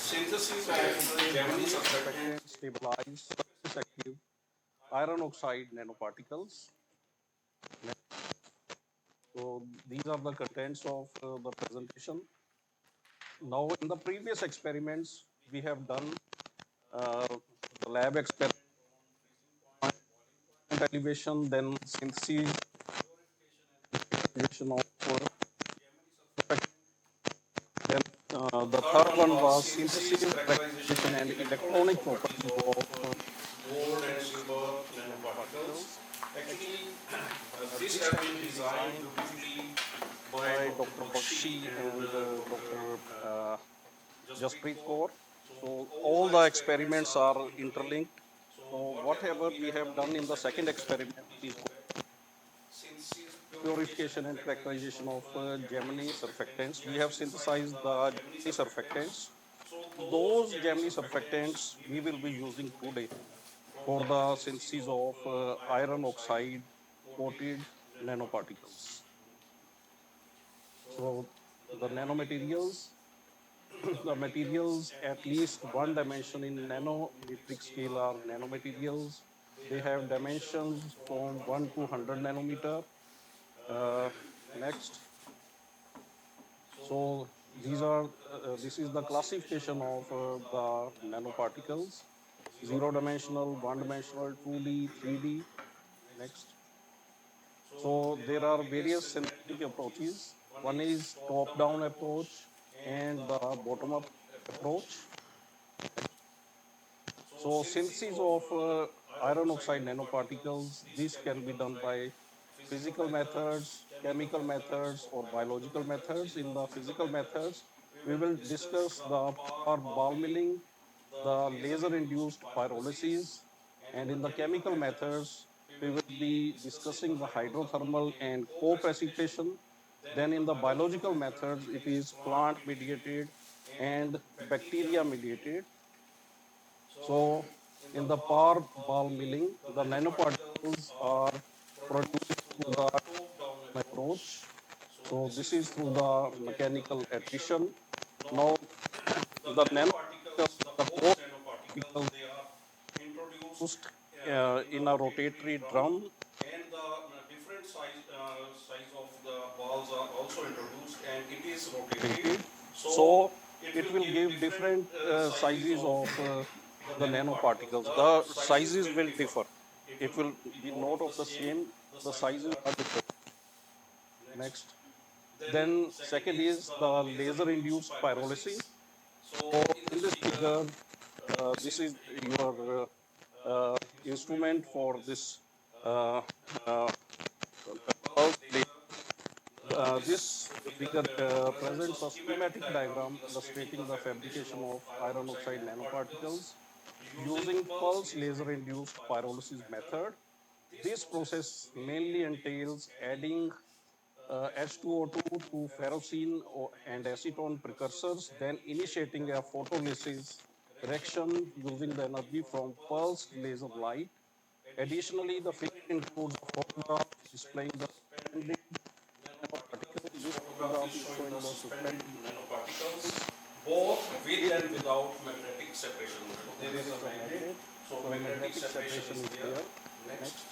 Synthesis of Gemini surfactant stabilize surface active iron oxide nanoparticles. So these are the contents of the presentation. Now, in the previous experiments, we have done uh, the lab experiment elevation, then synthesis elevation of then The the third third one one was was synthesis, synthesis, characterization, characterization, and and electronic electronic properties properties of of gold and silver nanoparticles. nanoparticles. Actually, this This has has been been designed designed beautifully by by Dr. Dr. Bakshi Bakshi and and Dr. Dr. Jasprit Jasprit Kaur. Kaur. So So all all the the experiments experiments are are interlinked. interlinked. So So whatever whatever we we have have done in done the in the second second experiment experiment is is called synthesis, purification and purification and characterization characterization of of Gemini Gemini surfactants. surfactants. We We have have synthesized synthesized the the Gemini Gemini surfactants. surfactants. So those Those Gemini Gemini surfactants surfactants we we will will be be using using today today for for the the synthesis synthesis of of iron iron oxide oxide coated coated nanoparticles. nanoparticles. So So the the nanomaterials, nanomaterials, the the materials materials at at least least one one dimension dimension in in nanometric nanometric scale scale are are nanomaterials. nanomaterials. They They have have dimensions dimensions from from 1 to 1 to 100 100 nanometer. nanometer. Uh, Uh, Next, Next, so so these these are are this is this the is the classification classification of of the the nanoparticles: nanoparticles: zero zero dimensional, dimensional, one one dimensional, dimensional, 2D, 2D, 3D. 3D. Next. Next, So so there there are are various various synthetic synthetic approaches. approaches. One One is is top-down top-down approach approach and the and the bottom-up bottom-up approach. approach. So So synthesis synthesis of of iron iron oxide oxide nanoparticles, nanoparticles, this this can be can be done done by by physical physical methods, methods, chemical chemical methods, or methods, or biological biological methods. In methods. the In the physical physical methods, methods, we will we will discuss the discuss the power power ball ball milling, milling, the the laser-induced laser-induced pyrolysis, pyrolysis, and in and the in the chemical chemical methods, methods, we will we will be be discussing the discussing the hydrothermal hydrothermal and and co-precipitation. co-precipitation. Then in the Then in the biological biological methods, methods, it it is is plant plant-mediated mediated and and bacteria bacteria-mediated. mediated. So So in the in the power power ball ball milling, milling, the the nanoparticles nanoparticles are are produced produced through the through the top-down approach. approach. So this So is this through is the through the mechanical mechanical addition. addition. Now, Now the the nanoparticles, nanoparticles, the the post post nanoparticles, particles they are introduced used in a in a rotatory rotatory drum, drum. and the different size of the balls are also introduced, and it is rotated. So So it will it will give give different different sizes sizes of of the the nanoparticles. nanoparticles. The The sizes will sizes will differ. differ. It will It will be be not of not the of the same. same. The The sizes sizes are are different. different. Next. Next. Then Then second second is is the the laser-induced laser-induced pyrolysis. pyrolysis. So So in this in this figure, figure, this is this is your your instrument instrument for for this this uh, uh, pulse pulse laser. laser. This This figure figure presents a presents a schematic schematic diagram diagram illustrating the illustrating the fabrication of fabrication of iron iron oxide oxide nanoparticles nanoparticles using using pulse pulse laser-induced laser-induced pyrolysis pyrolysis method. method. This This process process mainly mainly entails entails adding adding H2O2 H2O2 to to ferrocene ferrocene and and acetone acetone precursors, precursors, then then initiating a initiating a photolysis photolysis reaction reaction using the using the energy energy from from pulse pulse laser laser light. light. Additionally, the Additionally, the figure figure includes a includes a photograph photograph displaying the displaying the suspended suspended nanoparticles. nanoparticles. This This photograph is photograph is showing the showing the suspended suspended nanoparticles, nanoparticles both with with and without magnetic separation. So there is there a is a magnet, magnet. so So magnetic magnetic separation is separation is there. there. Next. Next,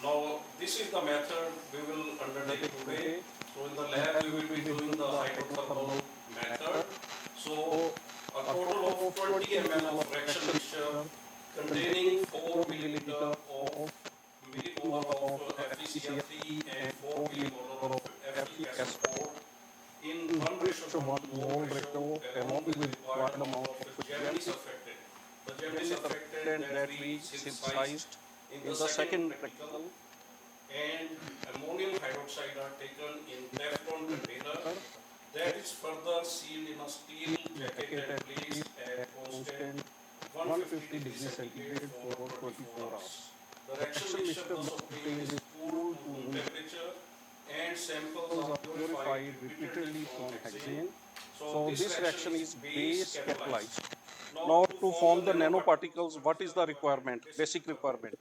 Now, this is the method we will undertake undertake today. today. So, in the In lab, that we we will be will be doing doing the the hydrothermal hydrothermal method. method. So, So a a total total of of 20 20 ml ml of of reaction reaction mixture mixture containing containing 4 4 milliliter milliliter of of millimolar millimolar of of FeCl3 FeCl3 and and 4 4 millimolar of millimolar of acetic acetic acid acid 4 in in 1 ratio 1 1 mole mole ratio ratio along along with with required required amount amount of of Gemini surfactant. The Gemini Gemini surfactant surfactant that that we we synthesized synthesized in the in the second second practical, practical and ammonium hydroxide are taken in Teflon container container that is further sealed in a steel jacket and jacket at placed place at at constant constant 150 150 degrees degrees centigrade centigrade for for 24 24 hours. hours. The The reaction reaction mixture mixture thus thus obtained is obtained is cooled cooled to to room room temperature and samples temperature, are are purified purified repeatedly repeatedly from from hexane. hexane. So So this this reaction reaction is is base base catalyzed. catalyzed. Now Now to to form the form the nanoparticles, nanoparticles, what is what the is the requirement? requirement? Basic Basic requirement. requirement.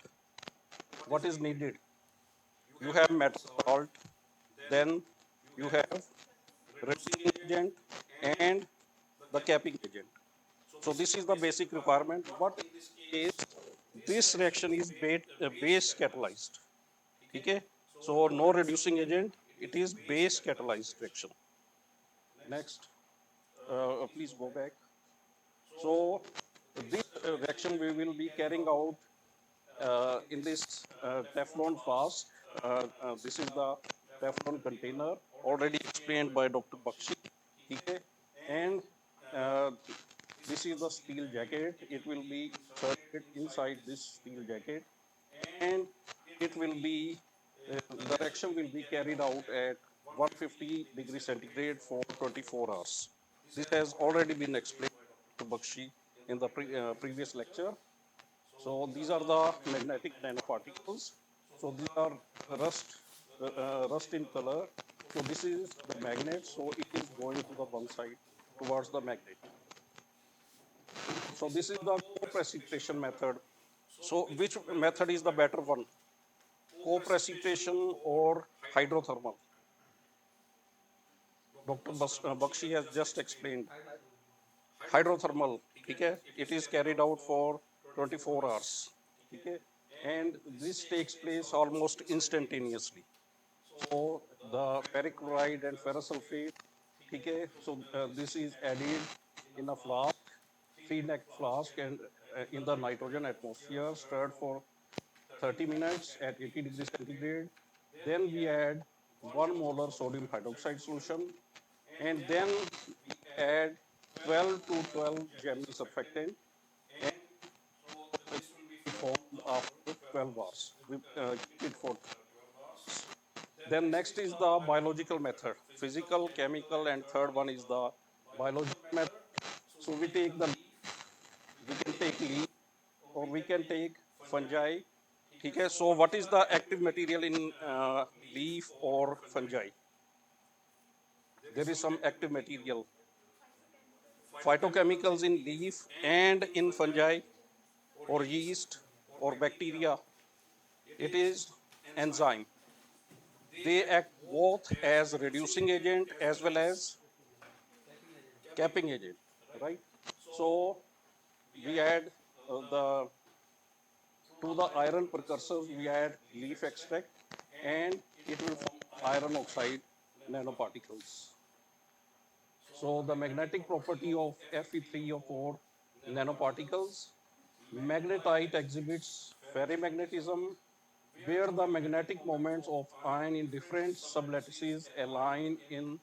What is What is needed? needed? You have You have metal metal salt, salt, then then you you have have reducing reducing agent agent and and the the capping agent. So this is the basic requirement, but in this case, this reaction is base catalyzed. Okay, so no reducing agent, it is base catalyzed reaction. Next, please go back. So this reaction we will be carrying out in this Teflon flask. This is the Teflon container already explained by Dr. Bakshi. Okay, and uh, this is the steel jacket. It will be inserted inside this steel jacket, and it will be the reaction will be carried out at 150 degrees centigrade for 24 hours. This has already been explained to Bakshi in the previous lecture. So these are the magnetic nanoparticles. So these are rust in color. So this is the magnet. So it is going to the one side towards the magnet. So this is the co-precipitation method. So which method is the better one? Co-precipitation or hydrothermal? Dr. Bakshi has just explained. Hydrothermal, okay? It is carried out for 24 hours, okay? And this takes place almost instantaneously. So the ferric chloride and ferrous sulfate, okay? So this is added in a flask, 3-neck flask, and in the nitrogen atmosphere, stirred for 30 minutes at 80 degrees centigrade. Then we add 1 molar sodium hydroxide solution, and then we add 12 to 12 Gemini surfactant, and so this will be formed after 12 hours. We keep it for 12 hours. Then next is the biological method, physical, chemical, and third one is the biological method. So we take the we can take leaf or we can take fungi. Okay, so what is the active material in leaf or fungi? There is some active material. Phytochemicals in leaf and in fungi or yeast or bacteria. It is enzyme. They act both as reducing agent as well as capping agent, right? So we add the to the iron precursors, we add leaf extract and it will form iron oxide nanoparticles. So the magnetic property of Fe3O4 nanoparticles, magnetite exhibits ferrimagnetism, where the magnetic moments of ion in different sublattices align in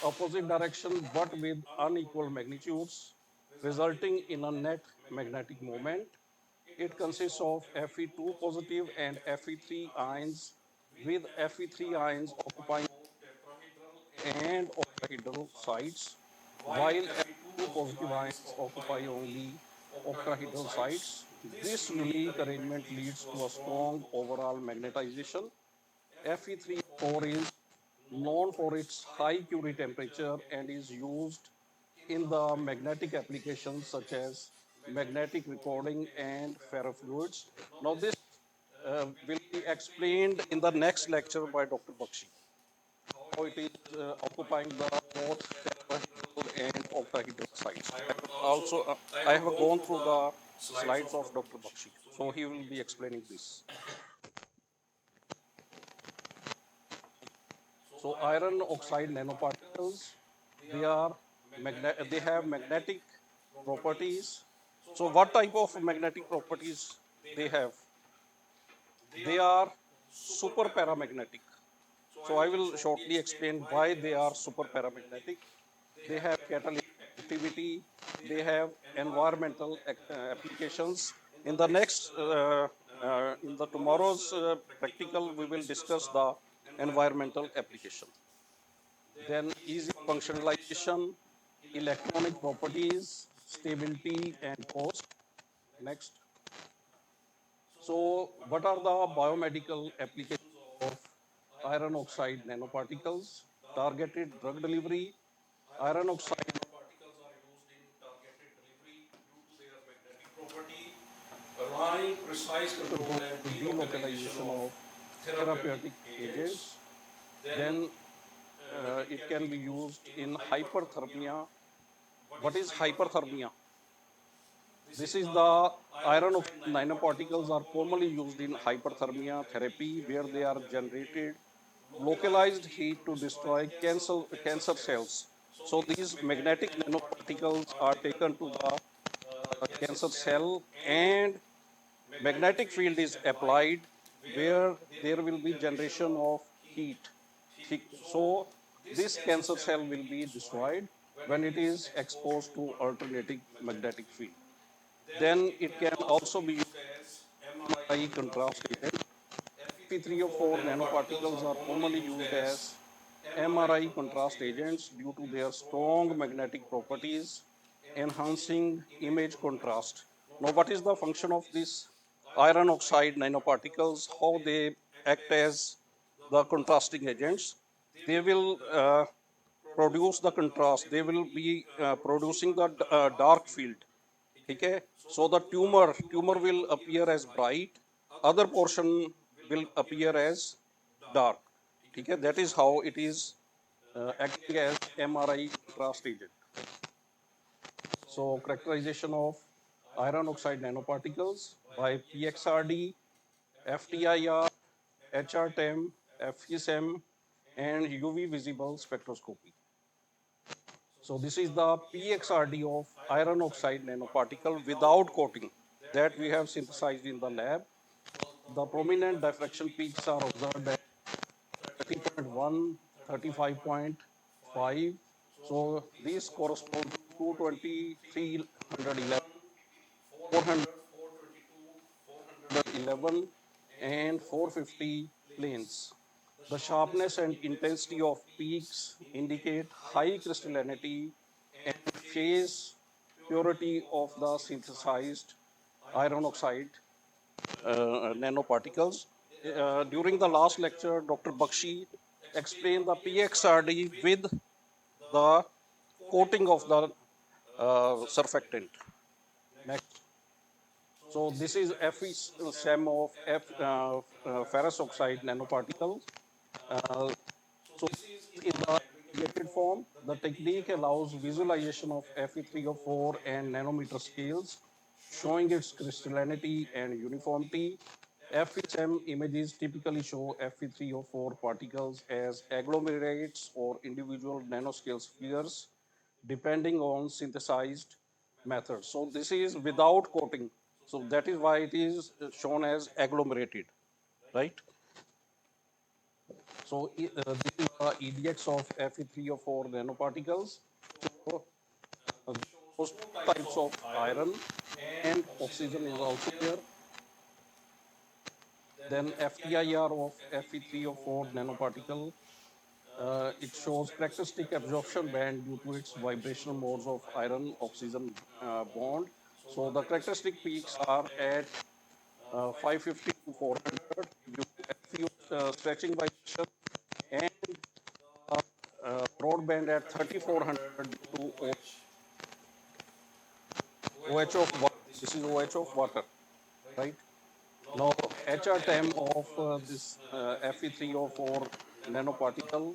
opposite direction but with unequal magnitudes, resulting in a net magnetic moment. It consists of Fe2 positive and Fe3 ions, with Fe3 ions occupying and octahedral sites, while Fe2 positive ions occupy only octahedral sites. This unique arrangement leads to a strong overall magnetization. Fe3O4 is known for its high Curie temperature and is used in the magnetic applications such as magnetic recording and ferrofluids. Now, this will be explained in the next lecture by Dr. Bakshi, how it is occupying the both tetrahedral and octahedral sites. I have gone through the slides of Dr. Bakshi, so he will be explaining this. So iron oxide nanoparticles, they are they have magnetic properties. So what type of magnetic properties they have? They are super paramagnetic. So I will shortly explain why they are super paramagnetic. They have catalytic activity. They have environmental applications. In the next, in the tomorrow's practical, we will discuss the environmental application. Then easy functionalization, electronic properties, stability, and cost. Next. So, what are the biomedical applications of iron oxide nanoparticles? Targeted drug delivery. Iron oxide nanoparticles are used in targeted delivery due to their magnetic property, allowing precise control and delocalization of therapeutic agents. Then it can be used in hyperthermia, What is hyperthermia? This is the iron oxide nanoparticles are commonly used in hyperthermia therapy where they are generated localized heat to destroy cancer cells. So these magnetic nanoparticles are taken to the cancer cell and magnetic field is applied where there will be generation of heat. So this cancer cell will be destroyed when it is exposed to alternating magnetic field. Then it can also be used as MRI contrast agent. Fe3O4 nanoparticles are commonly used as MRI contrast agents due to their strong magnetic properties, enhancing image contrast. Now, what is the function of these iron oxide nanoparticles? How they act as the contrasting agents? They will produce the contrast. They will be producing the dark field. Okay, so the tumor will appear as bright, other portion will appear as dark. Okay, that is how it is acting as MRI contrast agent. So characterization of iron oxide nanoparticles by PXRD, FTIR, HRTEM, FESM, and UV visible spectroscopy. So this is the PXRD of iron oxide nanoparticle without coating that we have synthesized in the lab. The prominent diffraction peaks are observed at 30.1, 35.5. So these correspond to 220, 311, 411, and 450 planes. The sharpness and intensity of peaks indicate high crystallinity and phase purity of the synthesized iron oxide nanoparticles. During the last lecture, Dr. Bakshi explained the PXRD with the coating of the surfactant. Next. So this is FeSM of ferrous oxide nanoparticles. So in the aggregated form, the technique allows visualization of Fe3O4 and nanometer scales, showing its crystallinity and uniformity. FSM images typically show Fe3O4 particles as agglomerates or individual nanoscale spheres, depending on synthesized methods. So this is without coating. So that is why it is shown as agglomerated, right? So this is the EDX of Fe3O4 nanoparticles. So those two types of iron and oxygen is also there. Then FTIR of Fe3O4 nanoparticle. It shows characteristic absorption band due to its vibrational modes of iron oxygen bond. So the characteristic peaks are at 550 to 400 due to FeO stretching vibration and broadband at 3400 to OH of water. This is OH of water, right? Now, HRTEM of this Fe3O4 nanoparticle.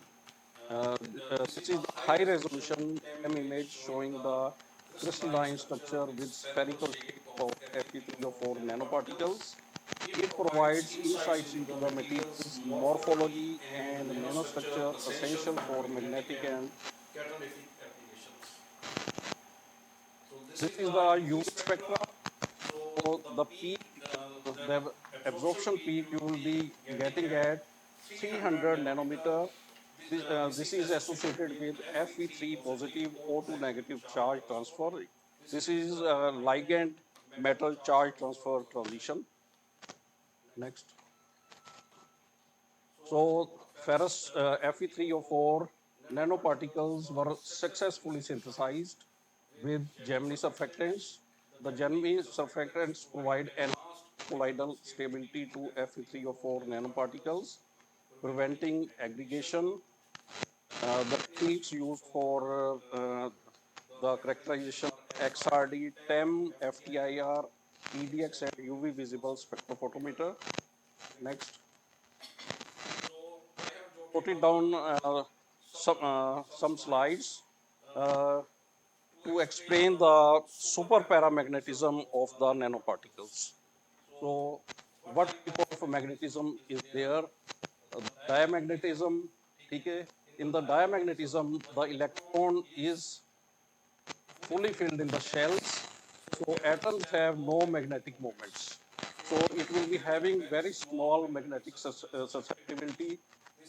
This is the high resolution TEM image showing the crystalline structure with spherical shape of Fe3O4 nanoparticles. It provides insights into the material's morphology and nanostructure essential for magnetic and catalytic applications. So this this is is the the UV UV spectra. spectra. So So the the peak, peak, the the absorption absorption peak you peak will you will be be getting getting at at 300 300 nanometer. nanometer. This This is is associated with associated with Fe3 Fe3 positive positive O2 O2 negative negative charge charge transfer. transfer. This This is is ligand ligand metal metal charge charge transfer transfer transition. transition. Next. So ferrous Fe3O4 nanoparticles were successfully synthesized with Gemini surfactants. The Gemini surfactants provide enhanced colloidal stability to Fe3O4 nanoparticles, preventing aggregation. The techniques used for the characterization XRD, TEM, FTIR, EDX, and UV visible spectrophotometer. Next. I have jotted down some slides uh, to explain the superparamagnetism of the nanoparticles. So, what type of magnetism is there? Diamagnetism. Okay. In the diamagnetism, the electron is fully filled in the shells. So atoms have no magnetic moments. So it will be having very small magnetic susceptibility.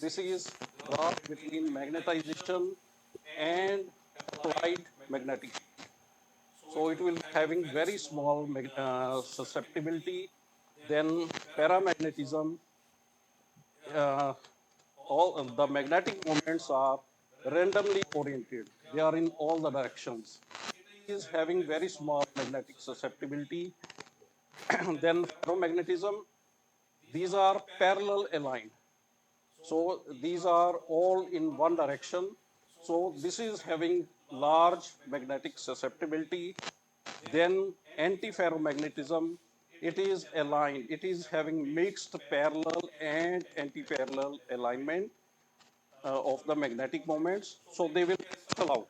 This is graph between magnetization and applied magnetic. So it will be having very small susceptibility. Then paramagnetism, uh, all the magnetic moments are randomly oriented. They are in all the directions. It is having very small magnetic susceptibility. Then ferromagnetism, these are parallel aligned. So these are all in one direction. So this is having large magnetic susceptibility. Then antiferromagnetism, it is aligned. It is having mixed parallel and anti-parallel alignment of the magnetic moments. So they will cancel out.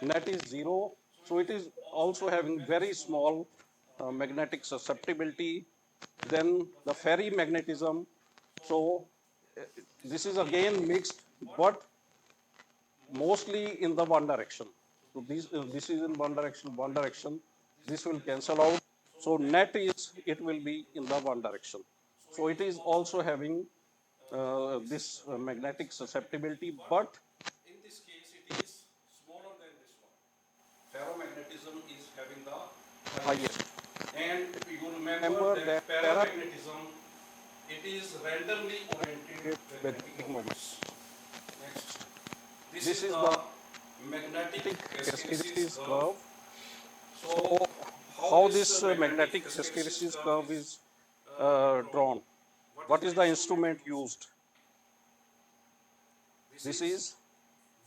Net is zero. So it is also having very small magnetic susceptibility. Then the ferrimagnetism. So this is again mixed, but mostly in the one direction. So this is in one direction, one direction. This will cancel out. So net is, it will be in the one direction. So it is also having this magnetic susceptibility, but in this case it is smaller than this one. Ferromagnetism is having the highest. highest. And you remember Remember that that paramagnetism, it is randomly oriented magnetic magnetic moments. Next. This is the magnetic hysteresis hysteresis curve. curve. So, So how this magnetic hysteresis curve is drawn? What is the instrument used? This is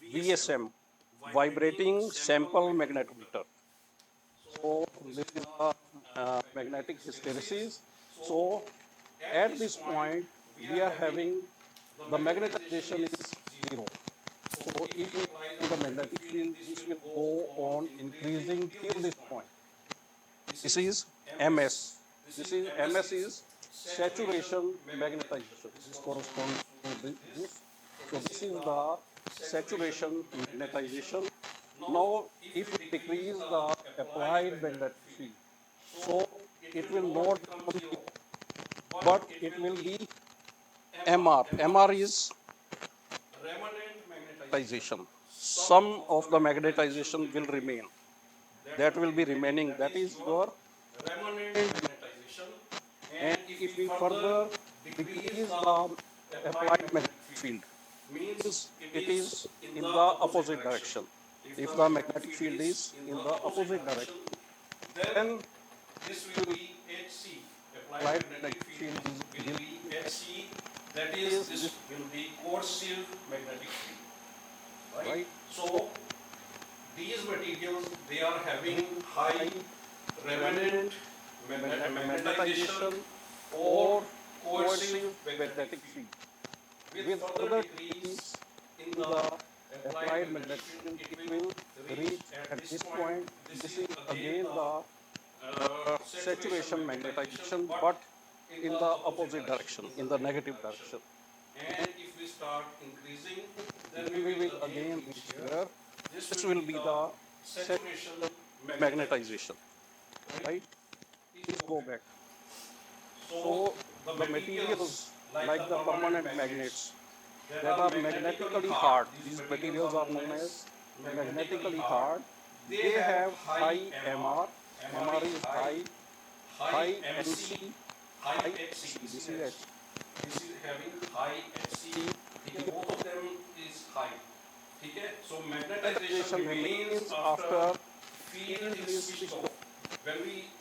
VSM, vibrating sample magnetometer. So this is the magnetic hysteresis. So at this point, we are having the magnetization is zero. So if we apply the magnetic field, this will go on increasing till this point. This is MS. This is MS is saturation magnetization. This corresponds to this. So this is the saturation magnetization. Now, if we decrease the applied magnetic field, so it will not become zero, but it will be MR. MR is remanent magnetization. magnetization. Some of the magnetization will remain. That will be remaining. That is your, remanent magnetization. and And if if we we further further decrease decrease the the applied applied magnetic magnetic field, field, means it is in in the the opposite opposite direction. direction. If If the the magnetic magnetic field field is is in in the the opposite opposite direction, direction, then then this will be HC. Applied applied magnetic magnetic field field will be HC. That is is, this this, will be coercive magnetic field. Right? right? So, these materials, they are having Having high high remanent magnetization magnetization or or coercive coercive magnetic magnetic field. field. With With further further decrease decrease in in the the applied applied magnetic magnetic field, field, it it will will reach reach at at this this point. point. This This is is again again the the saturation saturation magnetization, magnetization, but but in the in the opposite opposite direction, direction, in the in the negative negative direction. direction. And if we start increasing, then we Then we will will again again reach reach here. here. This This will will be be the the saturation magnetization. magnetization, Right? right? Please Please go go back. back. So So the the materials materials, like the like the permanent permanent magnets magnets that that are are magnetically magnetically hard, hard, these these materials materials are are known known as as magnetically magnetically hard. hard. They They have have high high MR. MR. MR MR is is high, high, high high MC, MC, high high HC. HC. This This is is HC. HC. This is having high HC. ठीक है, both of them is high. ठीक है, so magnetization Magnetization remains remains after after field field is is switched switched off. off. When we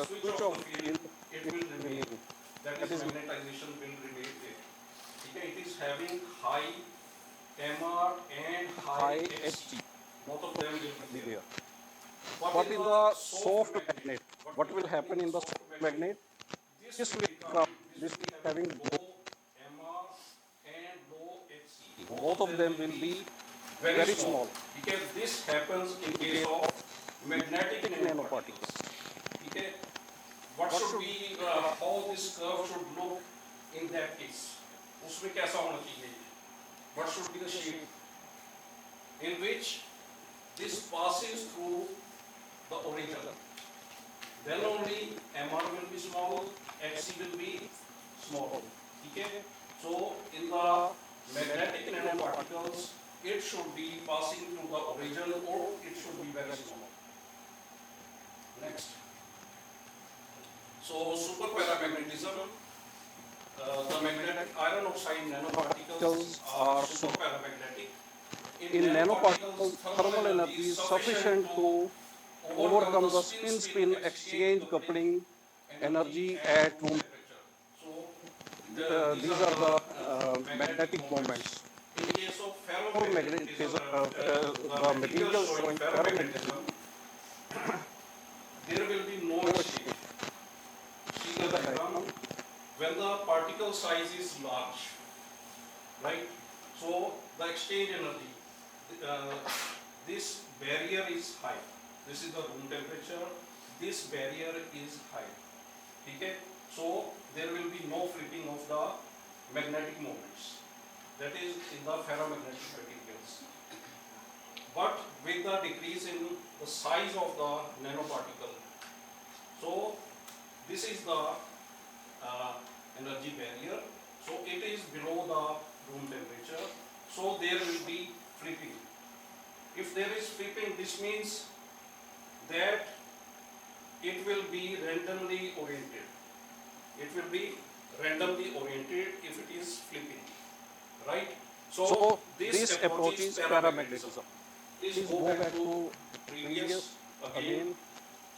switch Switch off the off field, field, it it will will remain. remain. That That is is magnetization will remain there. ठीक है, it is having high MR and high high HC. HC. Both of them will be Be there. there. But But in in the the soft soft magnet, magnet, what what will will happen in happen the in the soft soft magnet? magnet? This This will will become, become, this this will be will having having low MR and low HC. both of them will be very small, because this happens in case of magnetic nanoparticles. Okay, what should be how this curve should look in that case? उसमें कैसा होना चाहिए? What should be the shape in which this passes through the origin? Then only MR will be small, XC will be small. Okay, so in the magnetic nanoparticles, it should be passing through the origin or it should be very small. Next. So superparamagnetism, the magnetic iron oxide nanoparticles are superparamagnetic. In nanoparticles, thermal energy is sufficient to overcome the spin-spin exchange coupling energy at room temperature. So these are the magnetic moments. in case of Ferromagnetism, ferromagnetism, the materials showing ferromagnetism, there will be no exchange. See the diagram. When the particle size is large, right? So the exchange energy, this barrier is high. This is the room temperature. This barrier is high. Okay? So there will be no flipping of the magnetic moments. That is in the ferromagnetic materials. But with the decrease in the size of the nanoparticle, so this is the energy barrier. So it is below the room temperature. So there will be flipping. If there is flipping, this means that it will be randomly oriented. It will be randomly oriented if it is flipping, right? so this approach is paramagnetism. Please go back to previous again.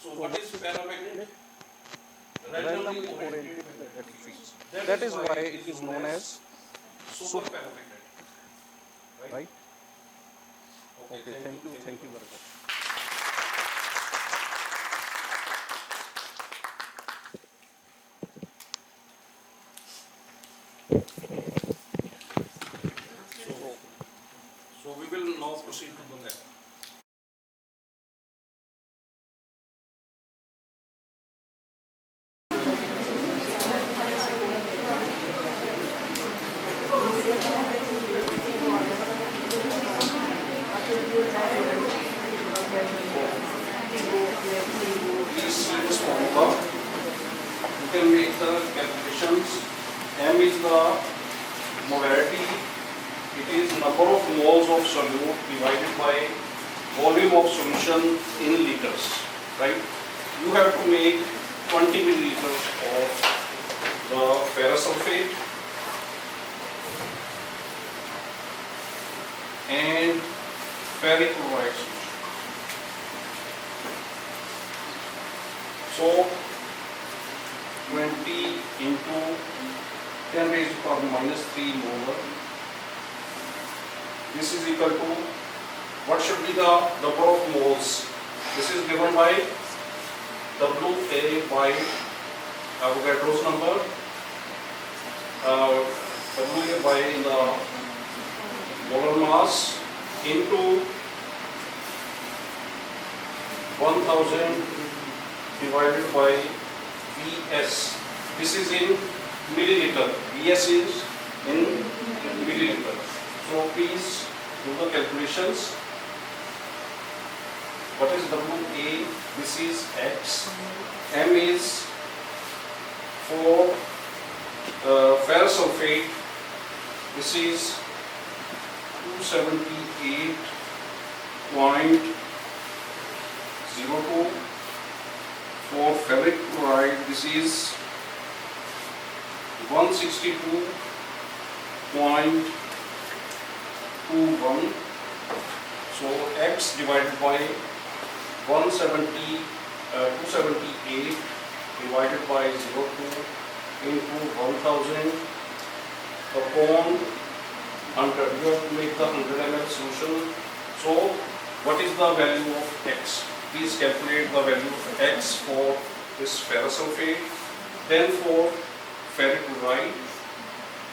So what is paramagnetic? Randomly oriented magnetic fields. That is why it is known as superparamagnetic. right? Okay, thank you very much. So we will now proceed to the lab. Please see this formula. You can make the calculations. M is the molarity. It is number of moles of solute divided by volume of solution in liters, right? You have to make 20 milliliters of the ferrous sulfate and ferric chloride solution. So 20 into 10 raised to power minus 3 molar. This is equal to, what should be the number of moles? This is given by WA by Avogadro's number, WA by the molar mass into 1000 divided by Vs. This is in milliliter. Vs is in milliliter. So please do the calculations. What is WA? This is X. M is for ferrous sulfate. This is 278.02. For ferric chloride, this is 162.21. So X divided by 278 divided by 0.2 into 1000 upon 100. You have to make the 100 ml solution. So what is the value of X? Please calculate the value of X for this ferrous sulfate. Then for ferric chloride,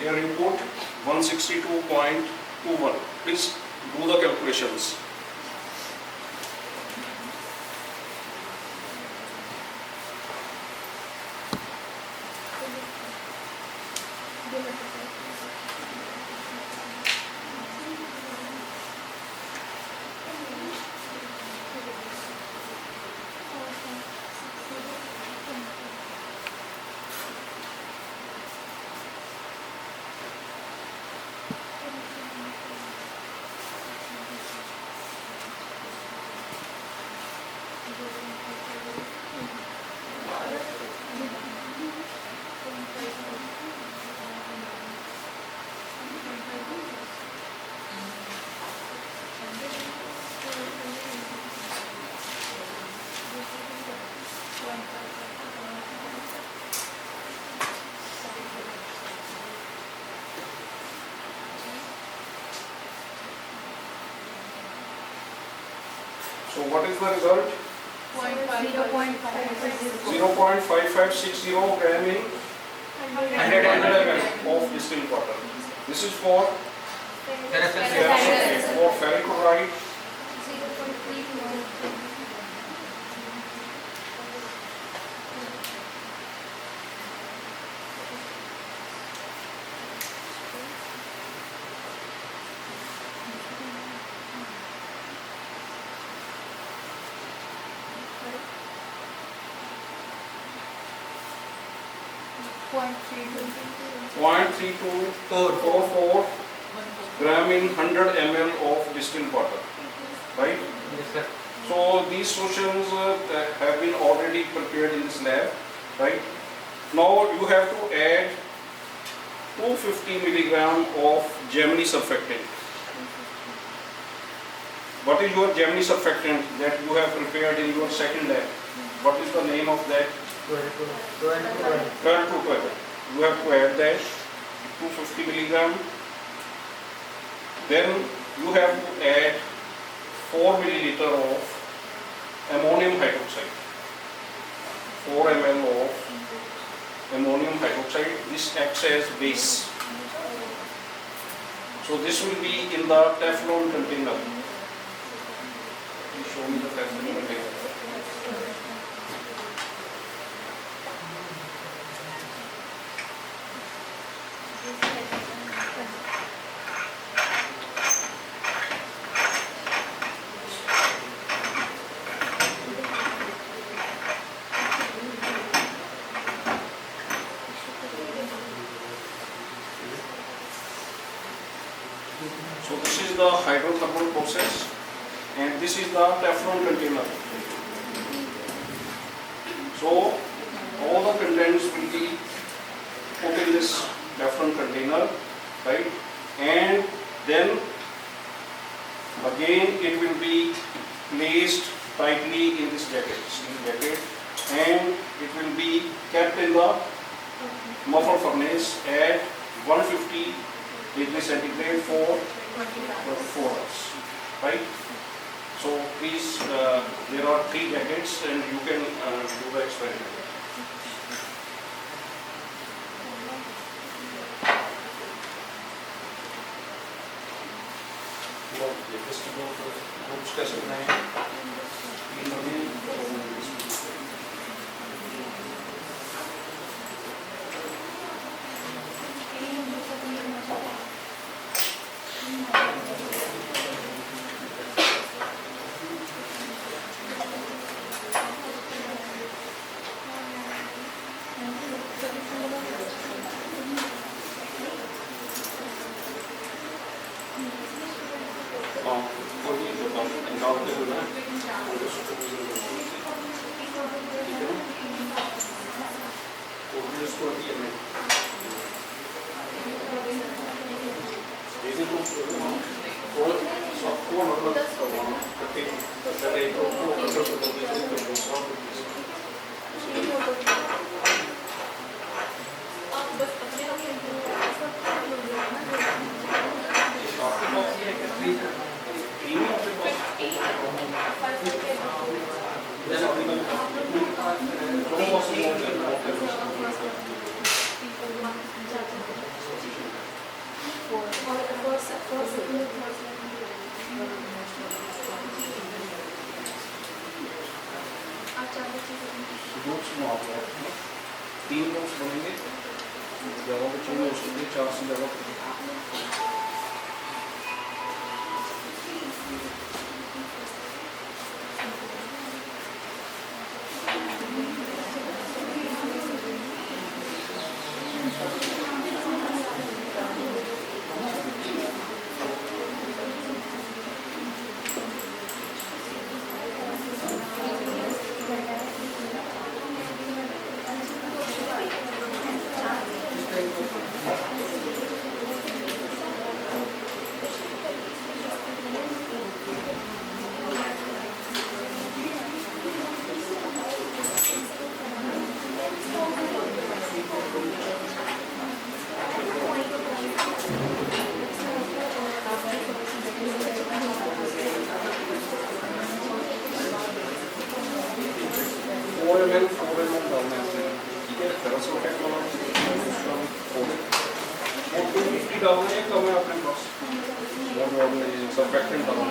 here you put 162.21. Please do the calculations. So what is the result? 0.5560 gram in 100 ml of distilled water. This is for ferric chloride. 0.3244 gram in 100 ml of distilled water, right? Yes, sir. So these solutions have been already prepared in this lab, right? Now you have to add 250 milligram of Gemini surfactant. What is your Gemini surfactant that you have prepared in your second lab? What is the name of that? 12. You have to add that 250 milligram. Then you have to add 4 milliliter of ammonium hydroxide. 4 ml of ammonium hydroxide. This acts as base. So this will be in the Teflon container. Please show me the Teflon container. So this is the hydrothermal process and this is the Teflon container. So all the contents will be put in this Teflon container, right? And then again it will be placed tightly in this jacket, steel jacket, and it will be kept in the muffle furnace at 150 degrees centigrade for 24 hours, right? So please, there are 3 jackets and you can do the experiment. Groups कैसे बनाए? Groups में आप लोग 3 groups बनेंगे, ज़्यादा बच्चे नहीं हो सकते, 4 से ज़्यादा। डालना है, ठीक है। सरफेक्टेंट वाला 250 डालना है, कम है अपने पास, सरफेक्टेंट डालना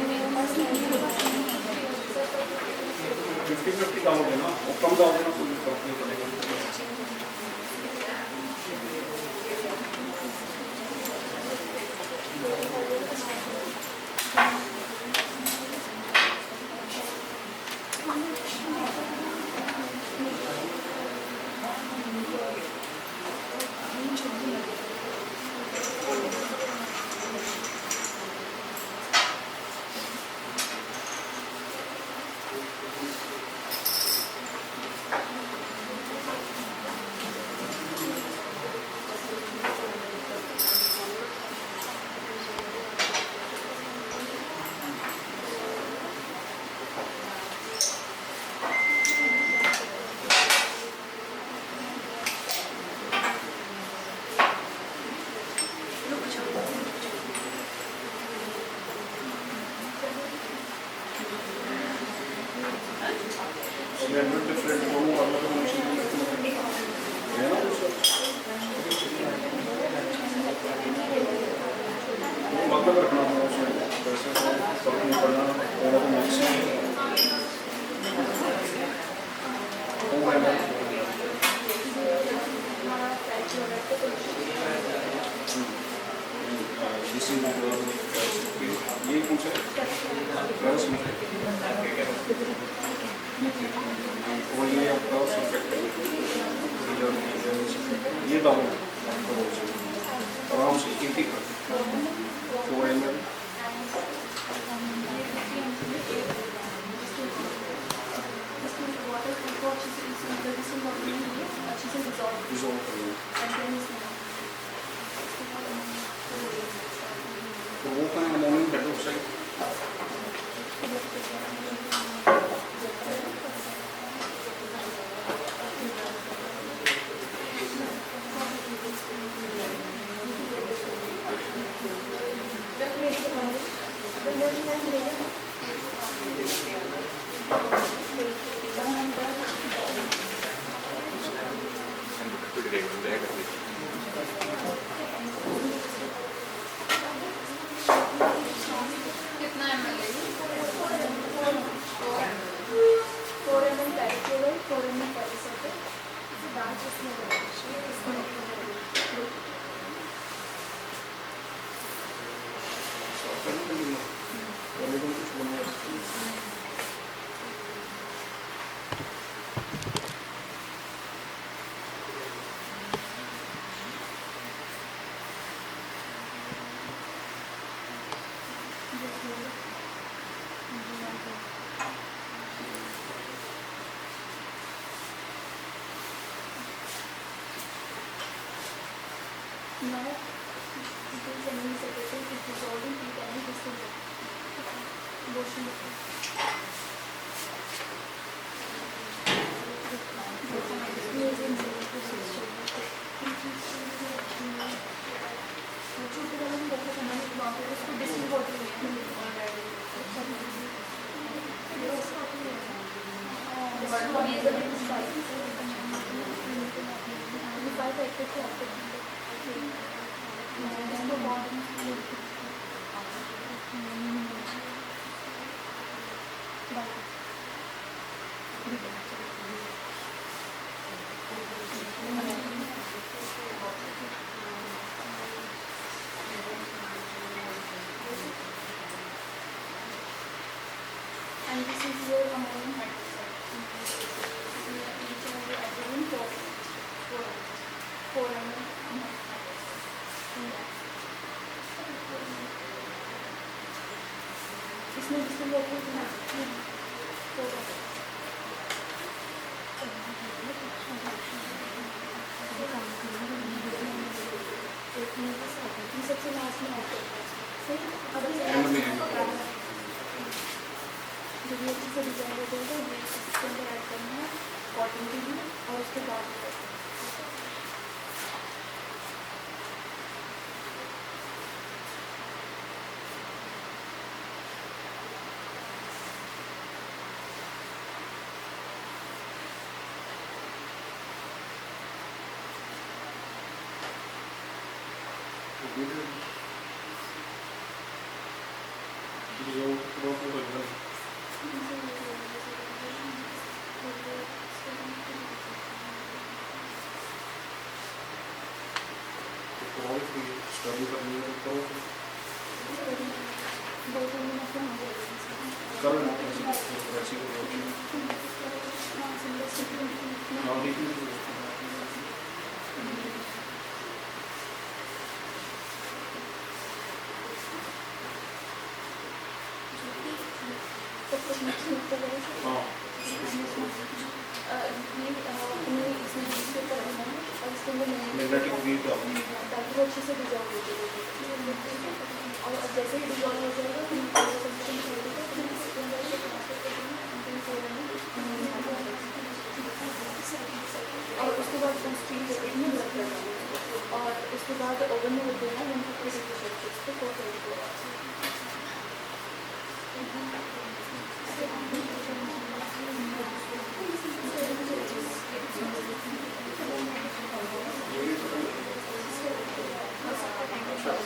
50-50 डालोगे ना, वो कम डालोगे ना तो फर्क नहीं पड़ेगा। मतलब रखना होगा उसमें, वैसे फर्क नहीं पड़ना, और तो मैक्सिमम ये पूछे और ये आपका ये डालो आराम से 80 4 ml तो वो का ammonium hydroxide Now, it is any secretary is dissolving heat and distillation. Motion. And this is your ammonia hydroxide. Each and every adjoint four ammonia hydroxide. इसमें डिस्टेंस होगी ना सबसे लास्ट में ऐड करना है सही अब जब ये अच्छे से डिजाइन हो जाएगा ये इसके अंदर ऐड करना है कॉटन की भी और उसके बाद स्टडी करनी है तो ताकि वो अच्छे से डिजॉल्व हो जाए और जैसे ही डिजॉल्व हो जाएगा फिर और उसके बाद स्टील जैकेट में रख देना और उसके बाद ओवन में रख देना 4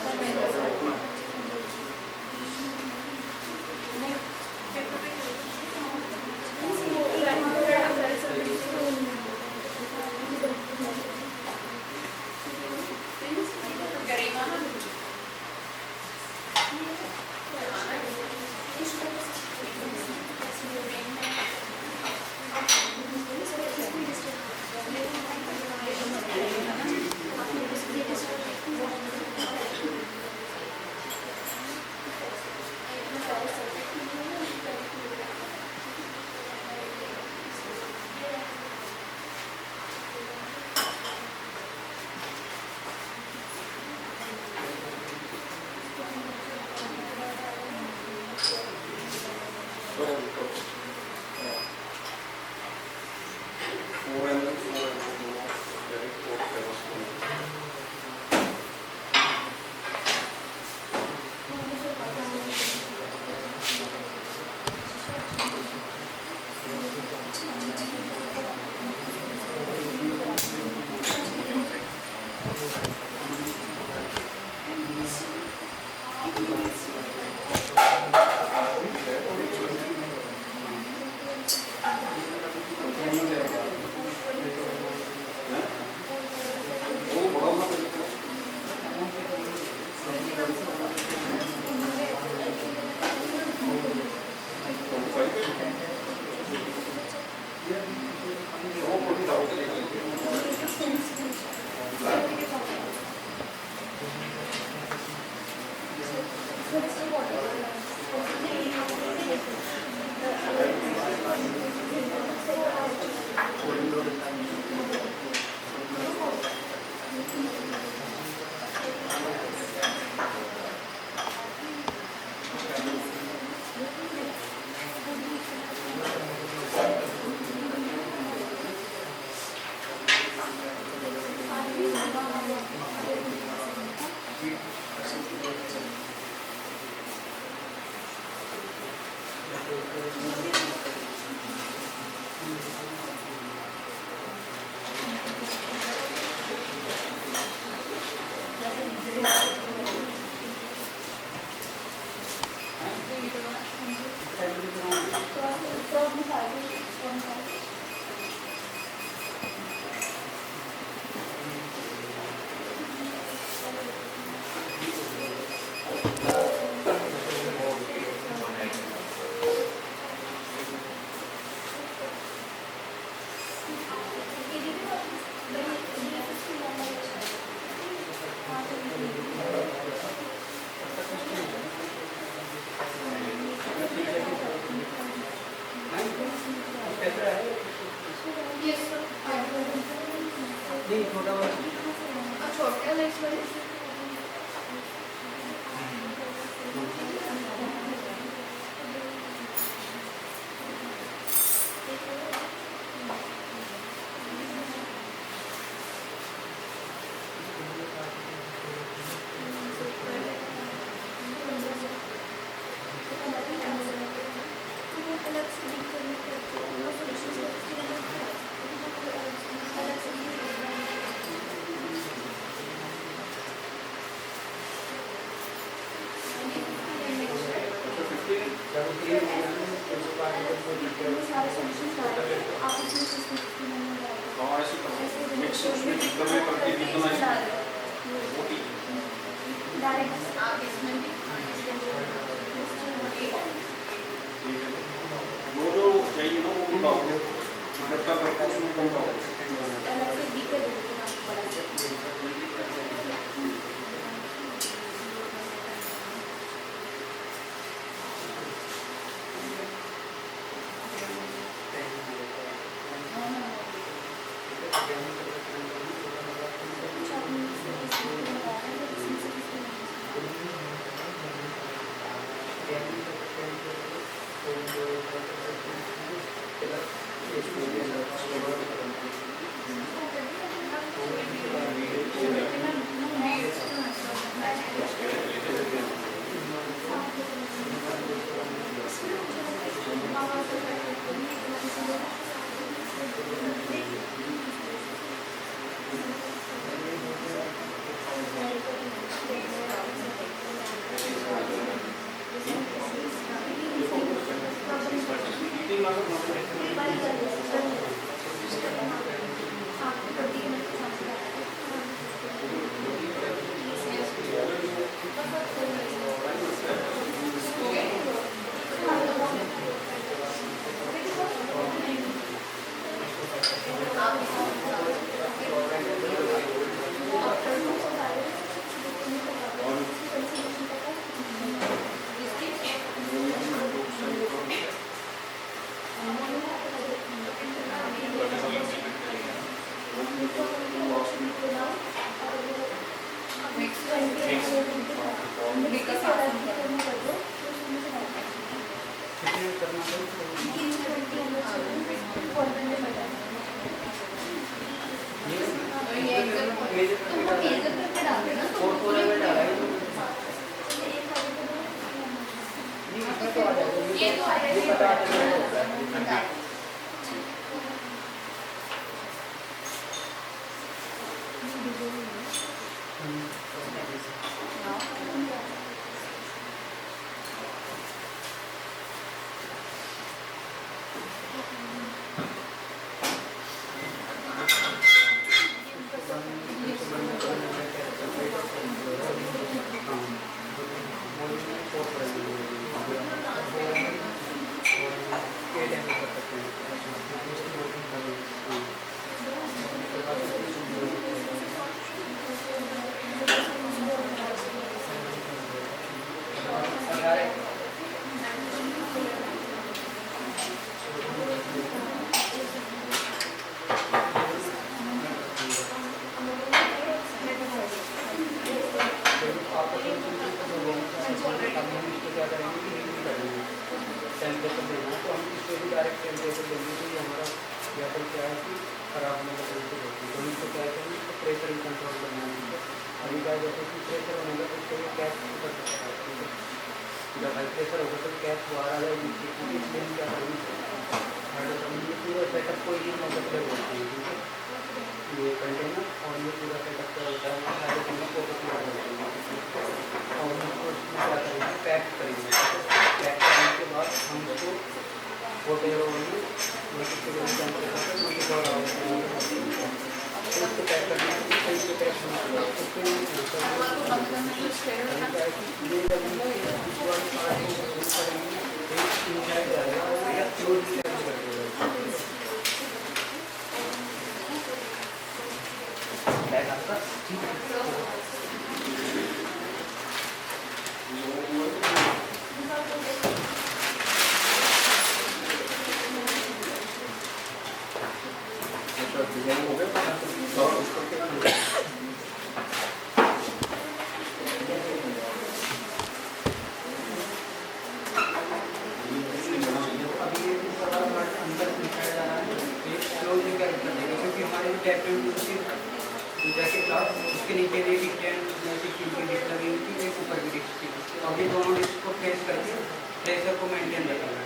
Yes, sir. छोटा लाइट वाले सारे सॉल्यूशन आप उसमें और ऐसे करो मिक्स उसमें जितना में करके जितना डायरेक्ट आप इसमें भी वो जो चाहिए ना वो बताओ मतलब का करके उसमें बताओ अलग से बीकर देते हैं आपको बड़ा से जैसे क्लास उसके नीचे एक स्टैंड की डिश लगी हुई थी, एक ऊपर की डिश थी। अब ये दोनों डिश को प्रेस करके प्रेशर को मेंटेन रखना है।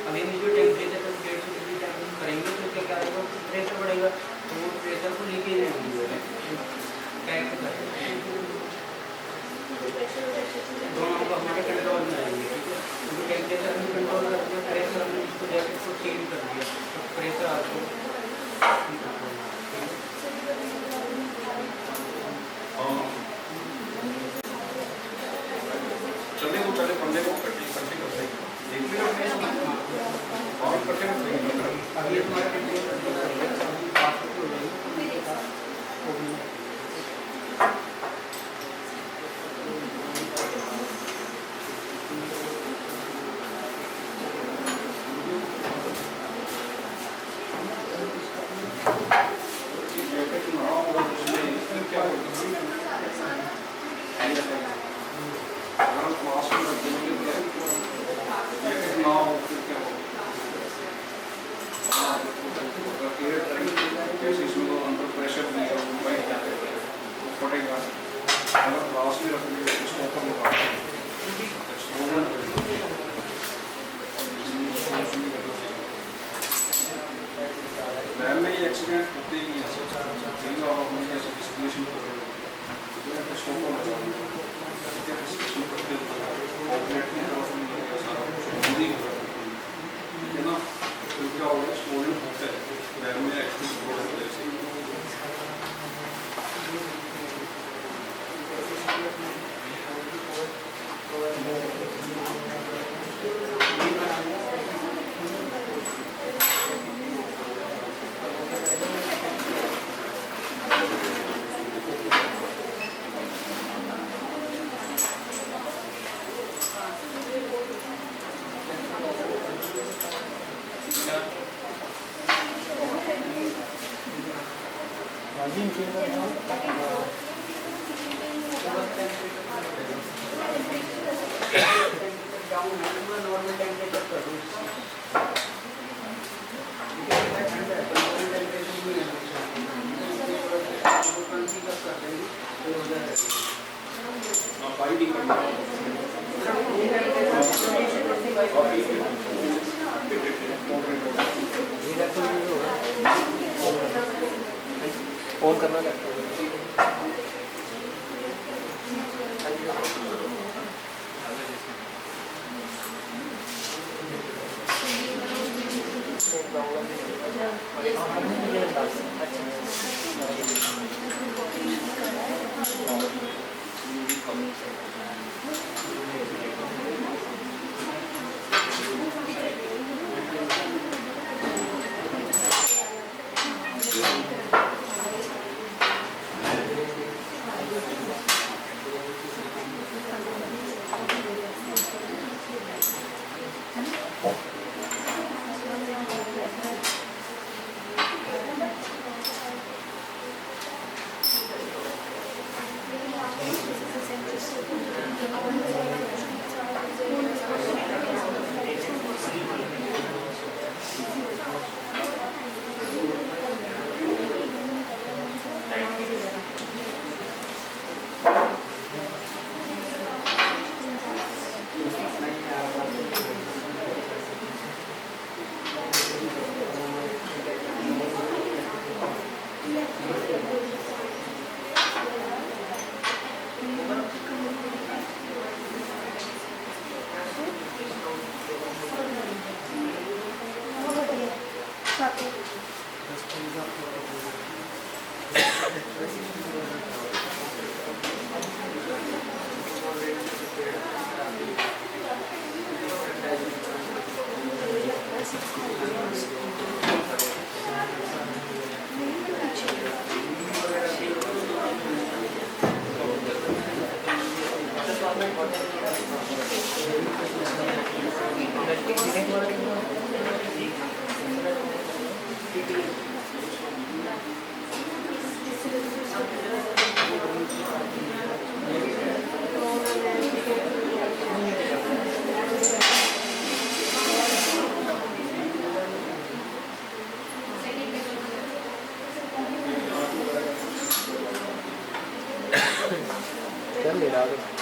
अब ये जो टेम्परेचर पर 150 डिग्री टेम्परेचर करेंगे तो उसका क्या होगा, प्रेशर बढ़ेगा, तो वो प्रेशर को लीकेज नहीं होगा, पैक दोनों को हमारे कंट्रोल में आएंगे। ठीक है, तो टेम्परेचर में कंट्रोल करके प्रेशर हमने इसको जैकेट को चेंज कर दिया, तो प्रेशर आपको चले को चले पंजे को कटी कटी कर देंगे, एक मिनट और कटे अभी हमारा कंट्रोल हो जाएगी। लैब में ये एक्सीडेंट होते ही हैं, कई बार हम ऐसे डिस्ट्रीब्यूशन कर रहे हैं, तो स्टॉप होना चाहिए, क्या डिस्ट्रीब्यूशन करते हैं, ऑपरेट नहीं करते हैं, सारा नहीं करते हैं ना, तो क्या होगा, स्टोरेज होता है, लैब में एक्सीडेंट हो रहा है ऐसे नॉर्मल टेम्परेचर कर दूँ, फोन करना लगता है। कर ले रहा है।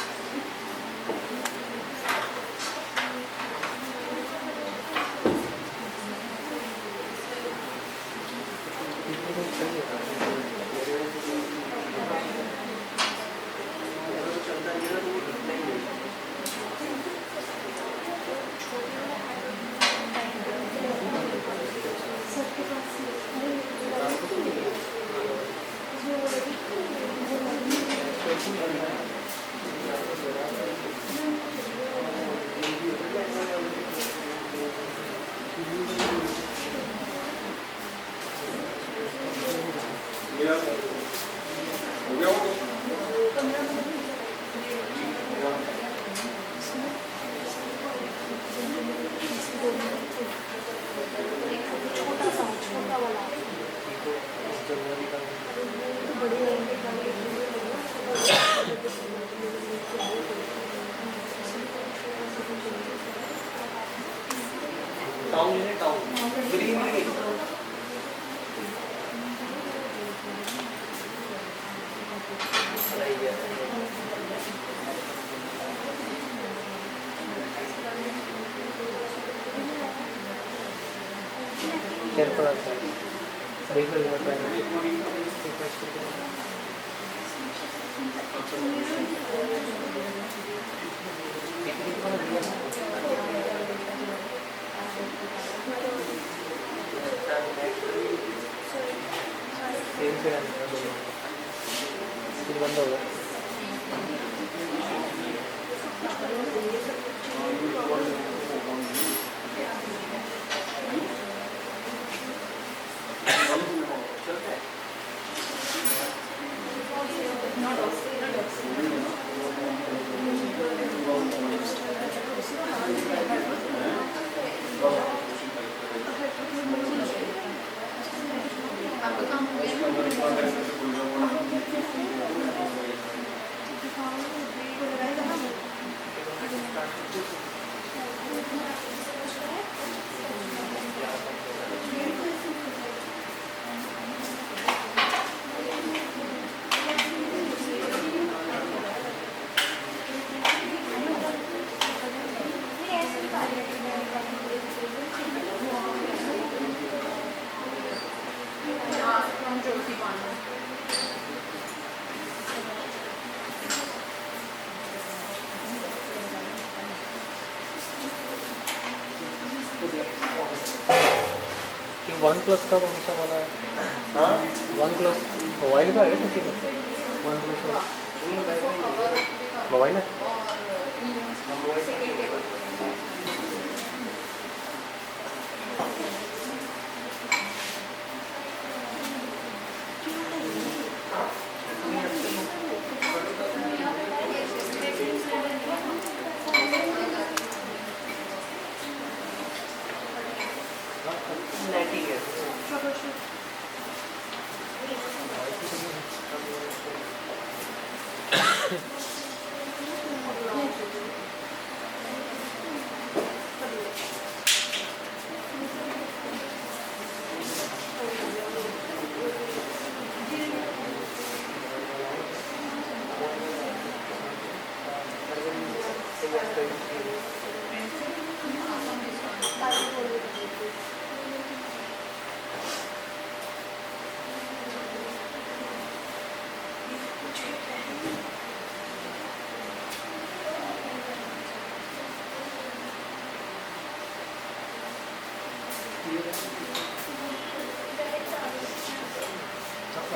सबके पास छोटा वाला तो बड़ी टाउन है टाउन ग्रीन है केयर आता है देख लो बंद होगा आपका काम हो गया वन प्लस का कौन सा वाला है? हाँ वन प्लस मोबाइल का है किसी का वन प्लस मोबाइल है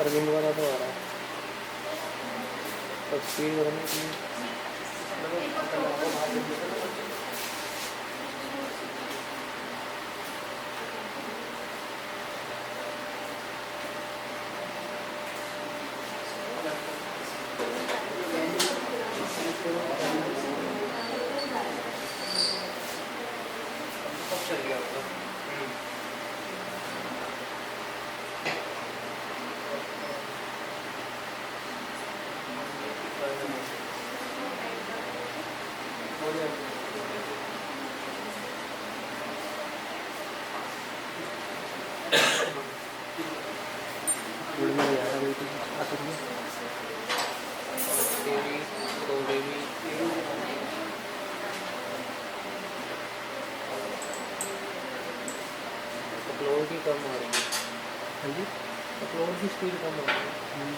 अरविंद वाला तो आ रहा है तब स्पीड बढ़ने की कम आ रही है। हाँ जी, अपलोड की स्पीड कम आ रही है।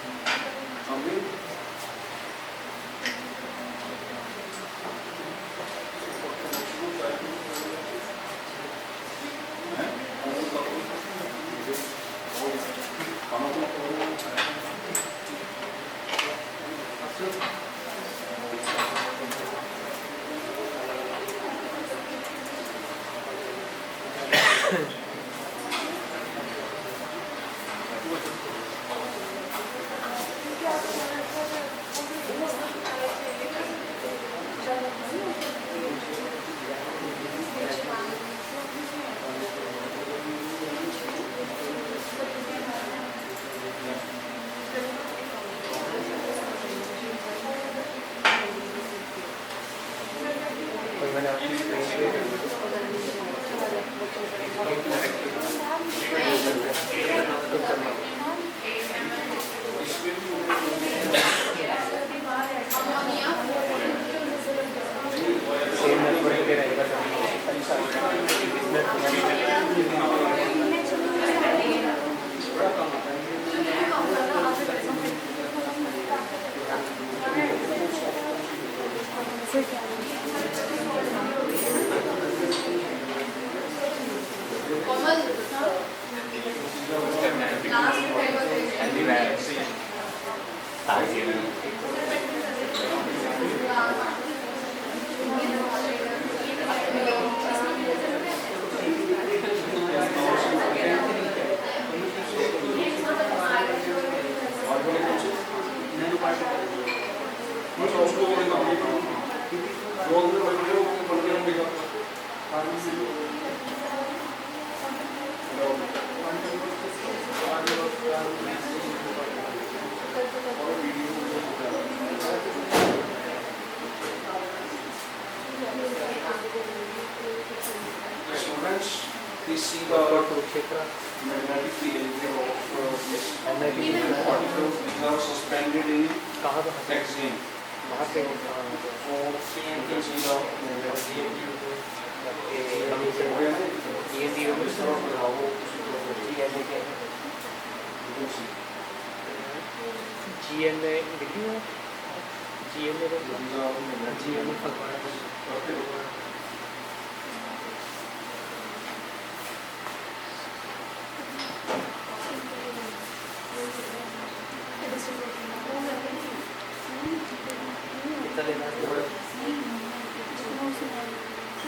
और मैंने आपकी स्क्रीन पे सेम नेटवर्क पे रहेगा Students, please see the magnetic field of this particles which are suspended in कहाँ hexane. वहाँ पे So you can see the GMA लिखी है GMA कितना लेना है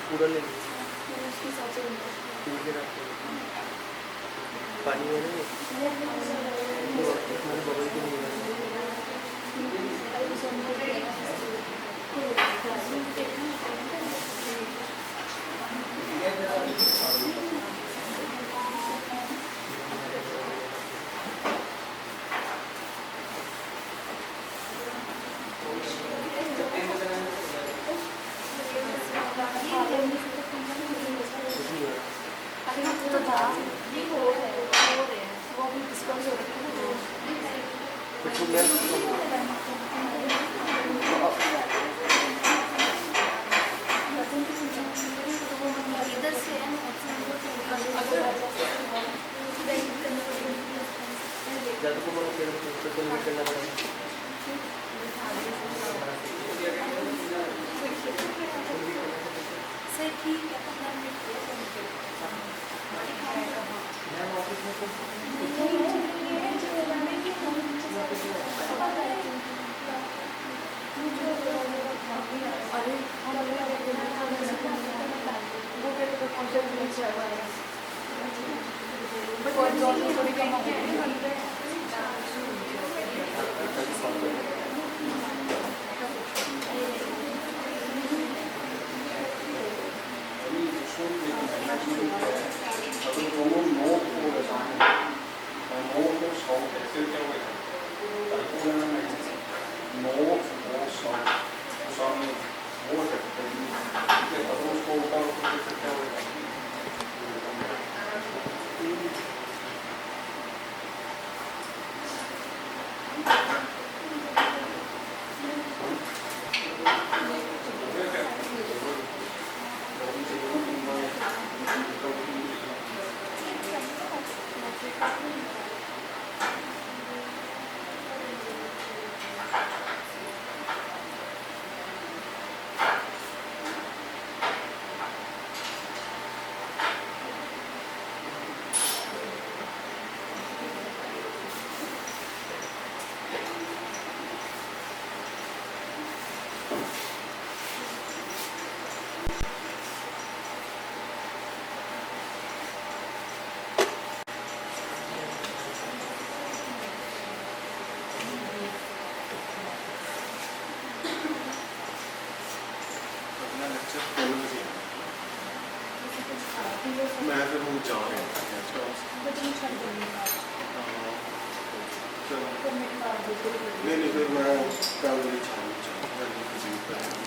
पूरा ले पानी में नहीं मैंने बबल की नहीं ज़्यादा को बोलो फिर करना पड़ेगा नहीं नहीं फिर मैं कागज छान चाहूँगा किसी का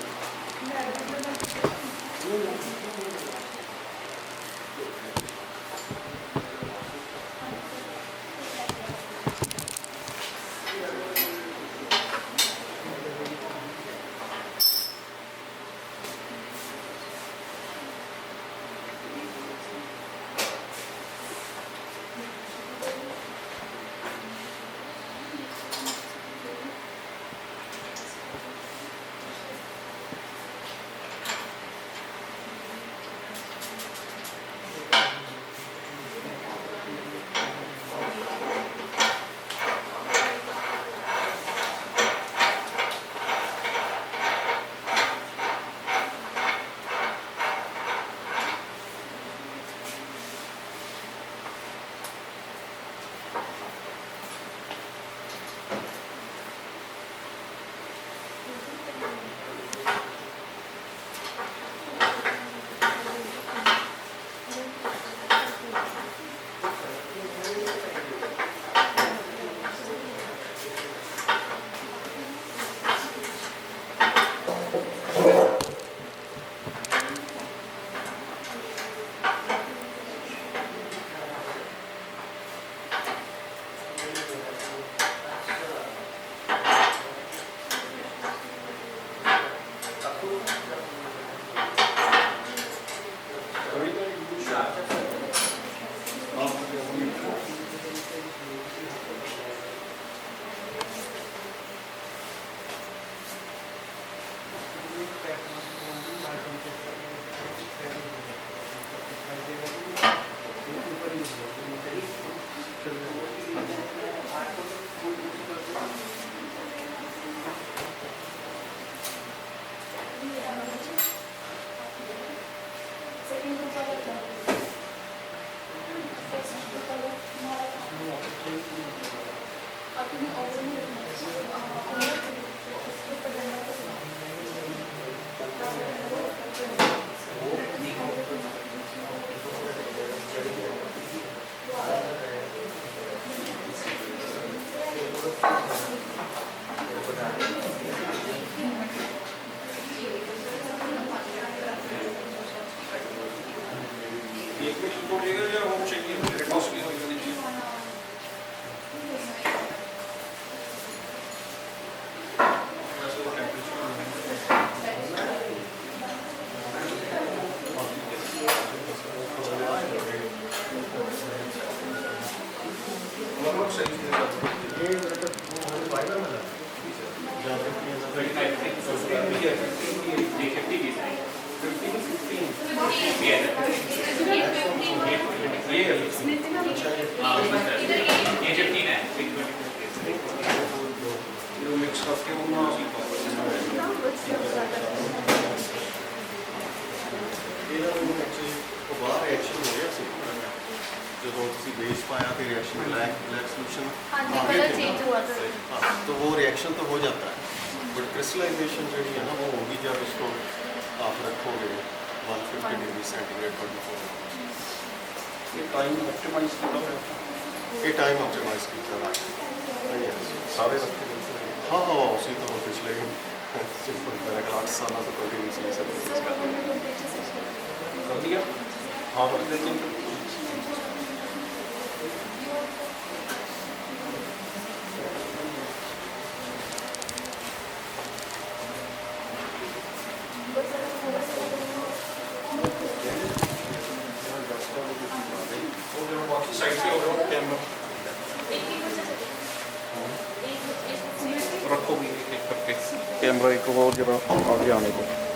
कैमरा एक और जरा आगे आने को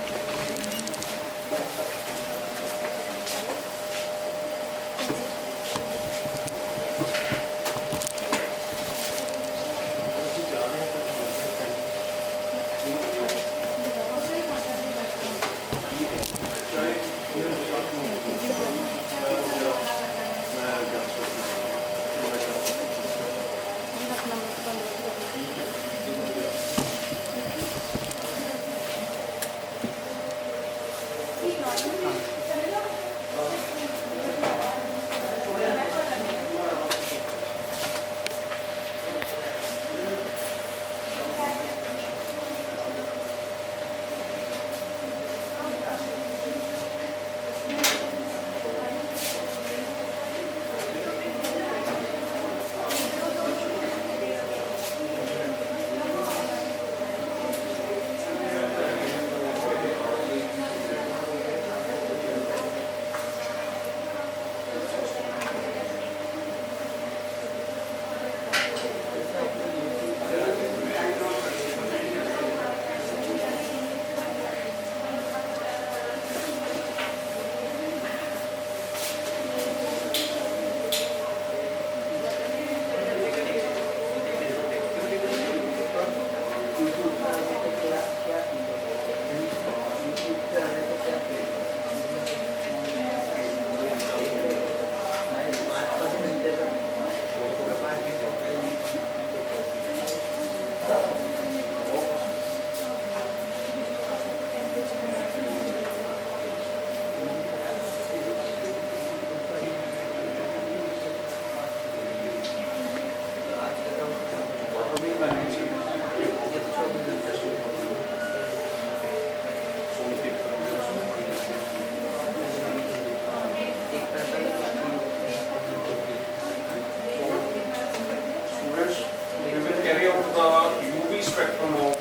spectrum of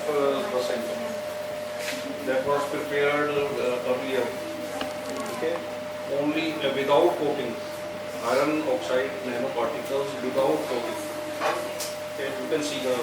the sample that was prepared earlier. Okay, only without coating, iron oxide nanoparticles without coating. Okay, you can see the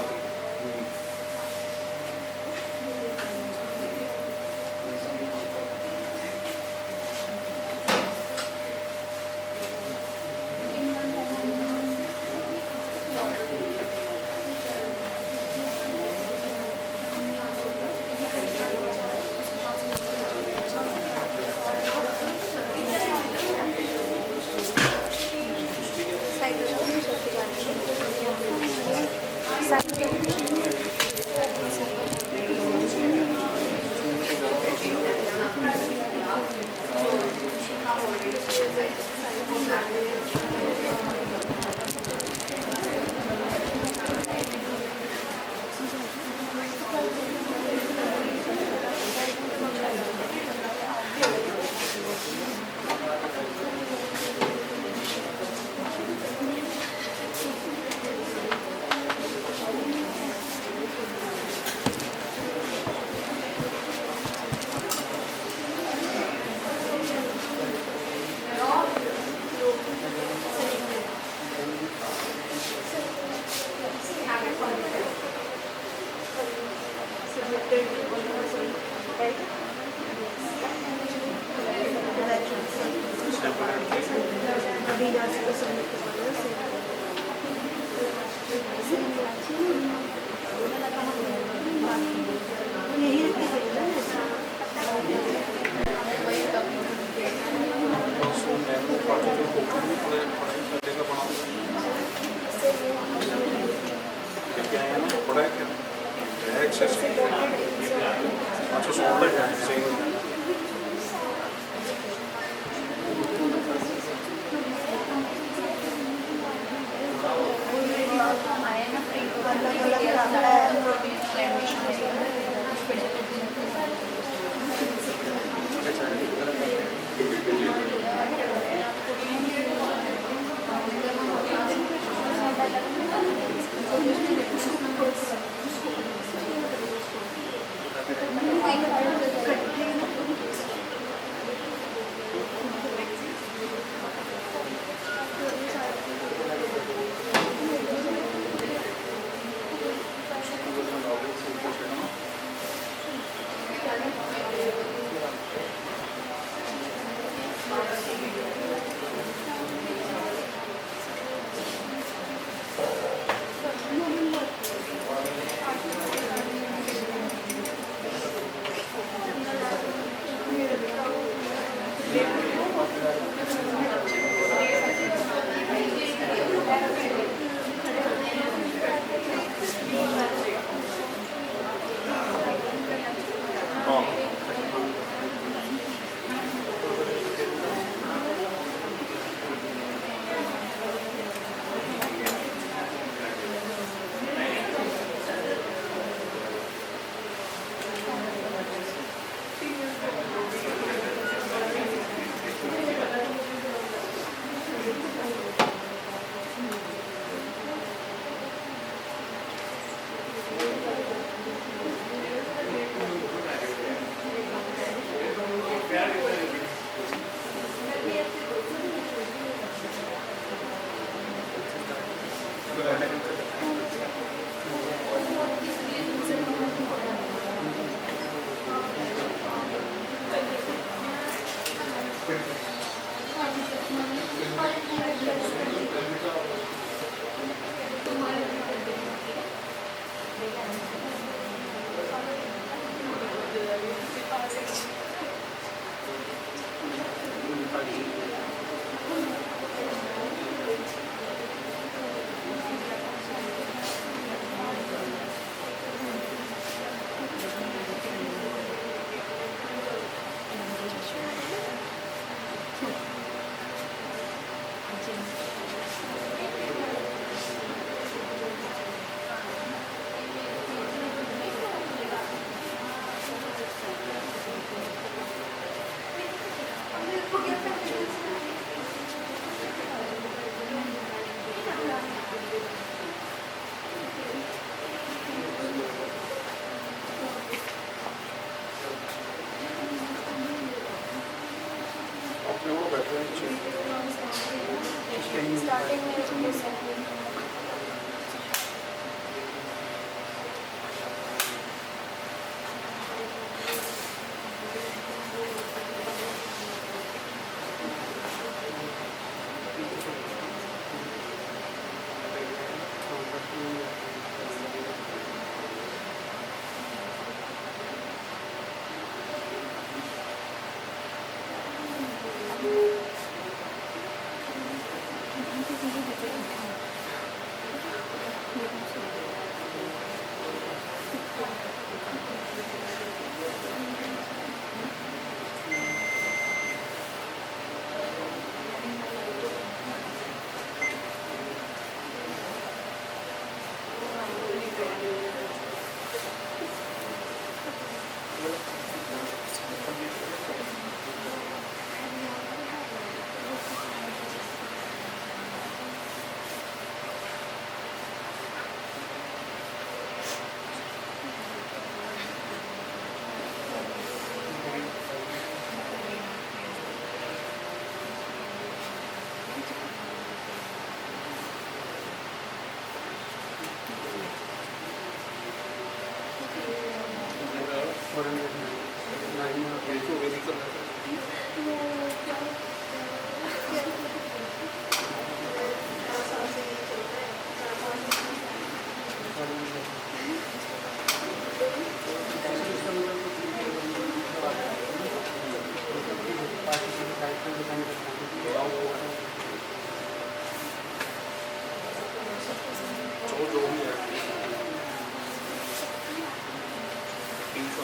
जो भी है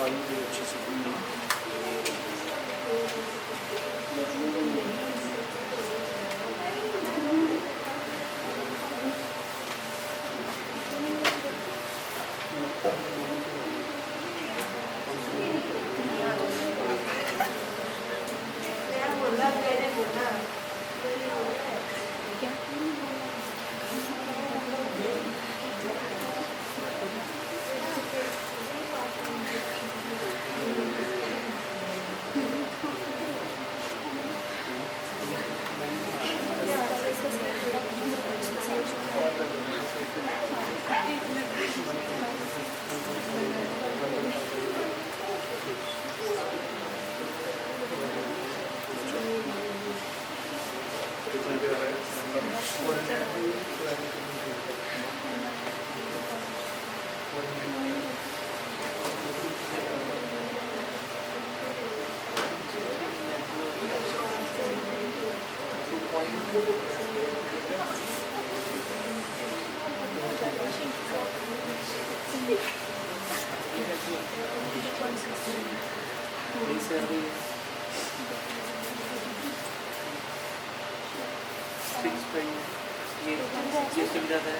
Fe3O4 भी अच्छे से पीना ये सुविधा है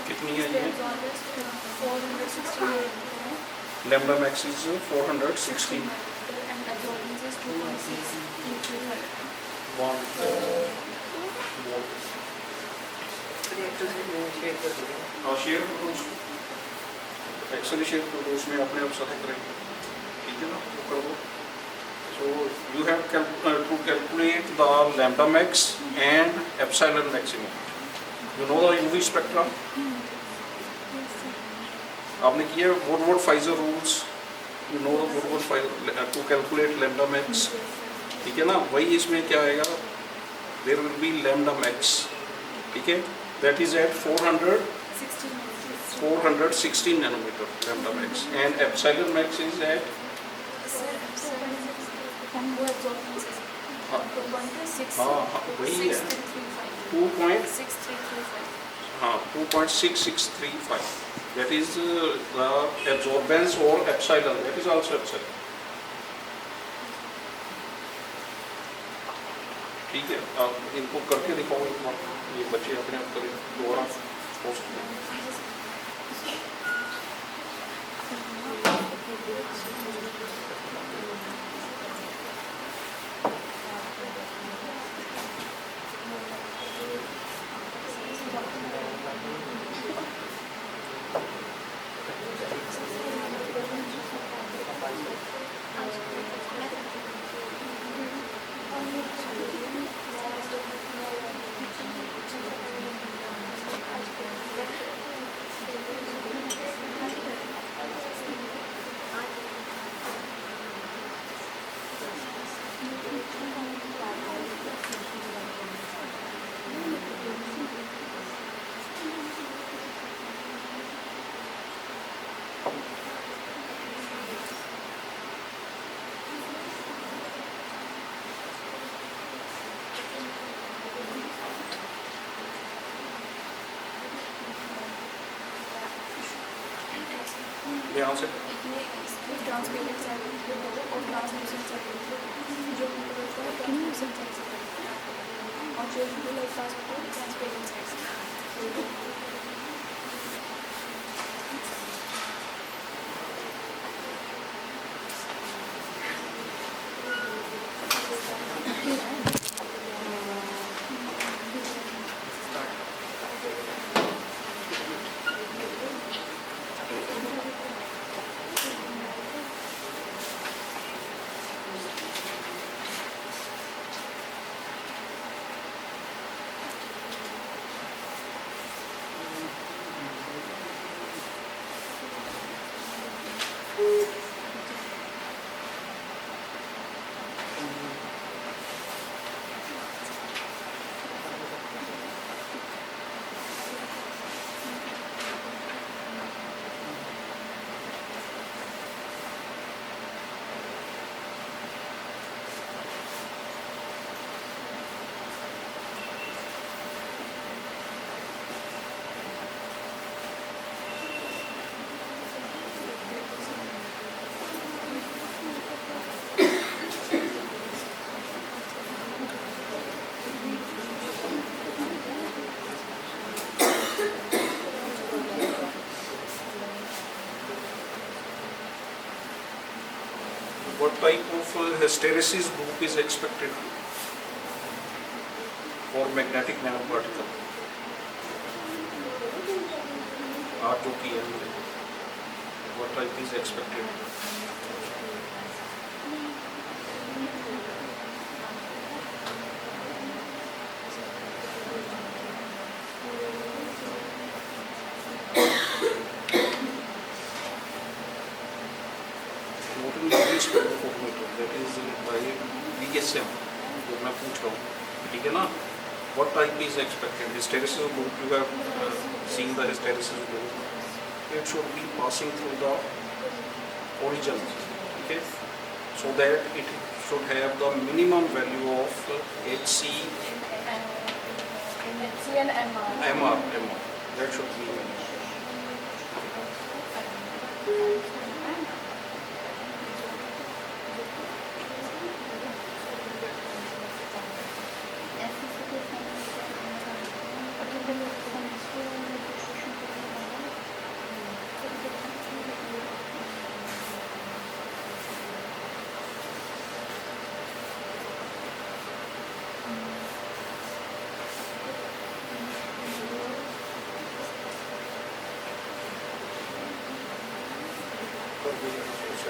कितनी है ये? 468. Lambda max is 460. And absorbance is 2.6. 1 share कर दीजिए। और शेयर करो उसको, एक्सेल शेयर करो, उसमें अपने आप सेलेक्ट करेंगे, ठीक है ना, वो कर दो। So you have to calculate the lambda max and epsilon maximum. You know the UV spectrum? आपने किया Woodward-Pfizer rules? You know the Woodward-Pfizer to calculate lambda max, ठीक है ना? वही इसमें क्या आएगा? There will be lambda max, ठीक है? That is at 416 nanometer lambda max, and epsilon max is at वही है 2.6635. That is the absorbance or epsilon. That is also epsilon. ठीक है, आप इनको करके दिखाओ एक बार, ये बच्चे अपने आप करें दोबारा हो सकते हैं। यहाँ से ट्रांसपेरेंट और ट्रांसल्यूसेंट जो और जो transparent what type of hysteresis group is expected for magnetic nanoparticle? आप जो किया है, what type is expected? That is by BSM, जो मैं पूछ रहा हूँ, ठीक है ना? What type is expected? Hysteresis group, you have seen the hysteresis group. It should be passing through the origin, okay? So that it should have the minimum value of HC, MR. That should be minimum. ये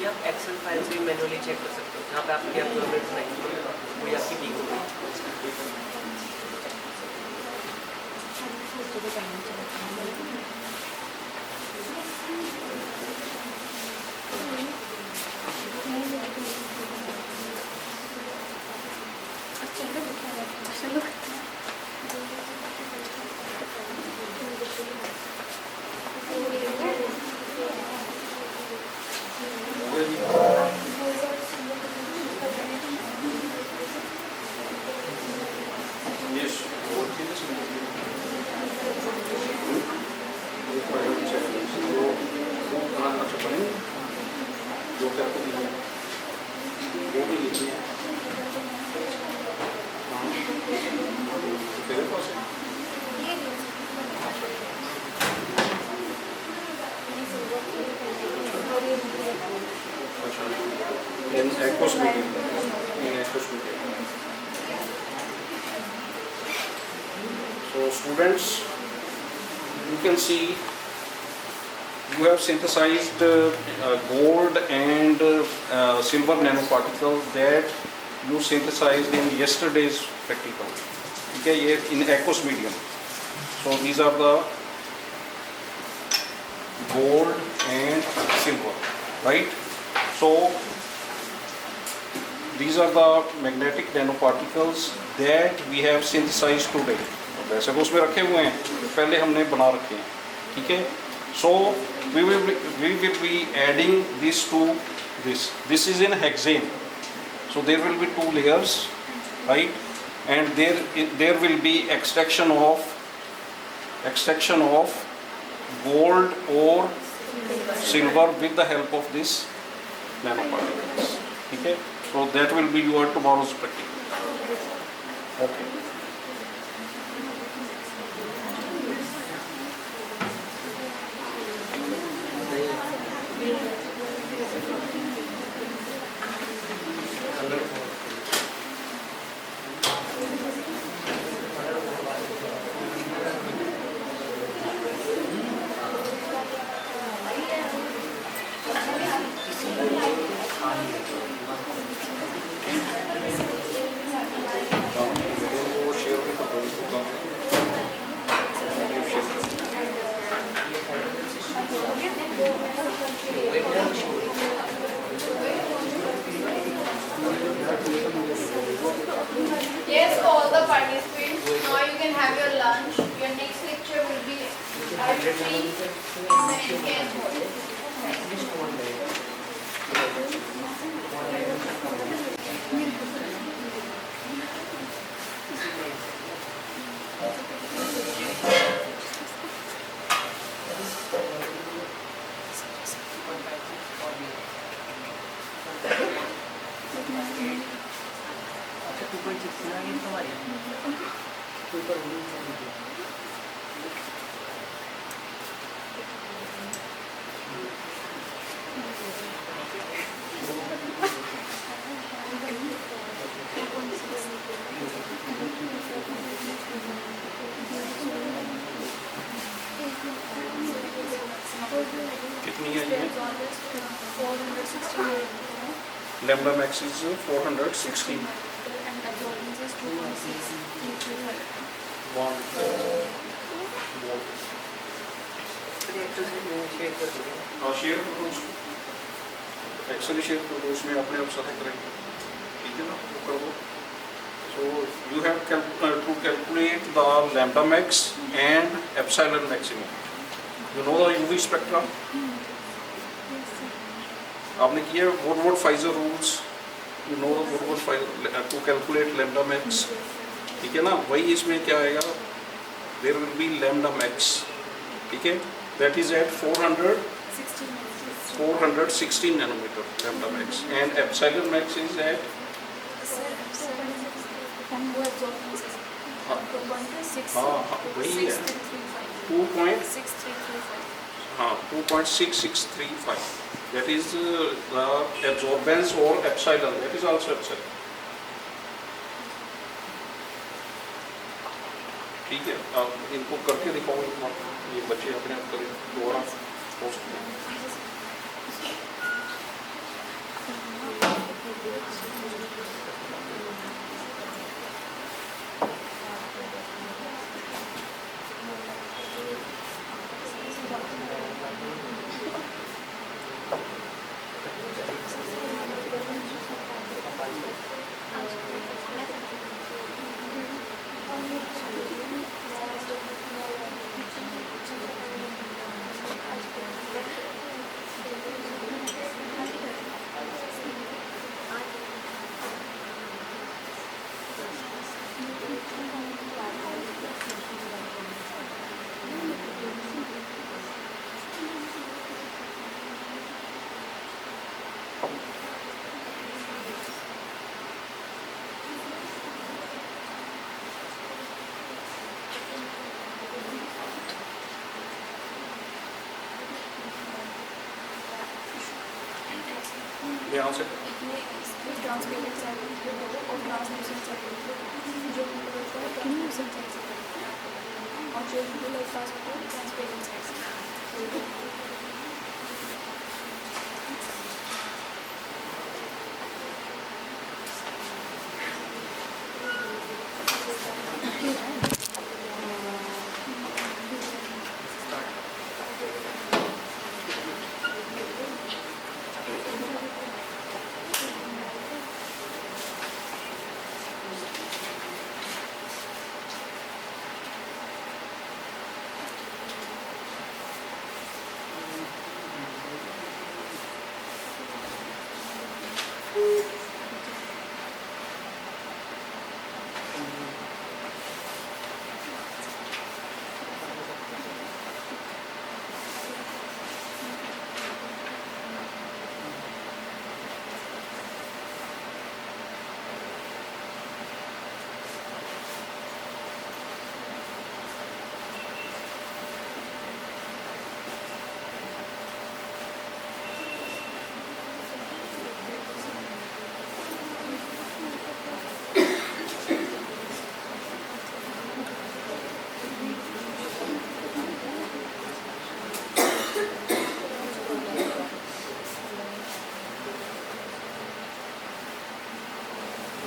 आप Excel file से manually check कर सकते हो जहाँ पे आपके uploaded नहीं वो आपकी दी होगी। So students, you can see you have synthesized gold and silver nanoparticles that you synthesized in yesterday's practical. Okay, in aqueous medium. So these are the gold and silver, right? So these are the magnetic nanoparticles that we have synthesized today. वैसे तो उसमें रखे हुए हैं, पहले हमने बना रखे हैं, ठीक है? So we will be adding this to this. This is in hexane. So there will be two layers, right? And there will be extraction of gold or silver with the help of this nanoparticles. Okay? So that will be your tomorrow's practical. Okay. Yes, for all the participants. Now you can have your lunch. Your next lecture will be at 3 in the NK hall. अच्छा 2.6 ना ये हमारी कितनी है ये? 416 lambda max is 416 and absorbance is 2.6. What. हाँ share कर दो उसको, एक्चुअली शेयर कर दो, उसमें अपने आप साथ करेंगे, ठीक है ना, वो कर दो। So you have to calculate the lambda max and epsilon maximum. You know the UV spectra? आपने किया Woodward Pfizer rules? You know the Woodward Pfizer to calculate lambda max? ठीक है ना, वही इसमें क्या आएगा? There will be lambda max, ठीक है? That is at 416 nanometer lambda max, and epsilon max is at हाँ वही है 2.6635. That is the absorbance or epsilon. That is also epsilon. ठीक है, आप इनको करके दिखाओ, ये बच्चे अपने आप करें दोबारा पोस्ट करें। ध्यान से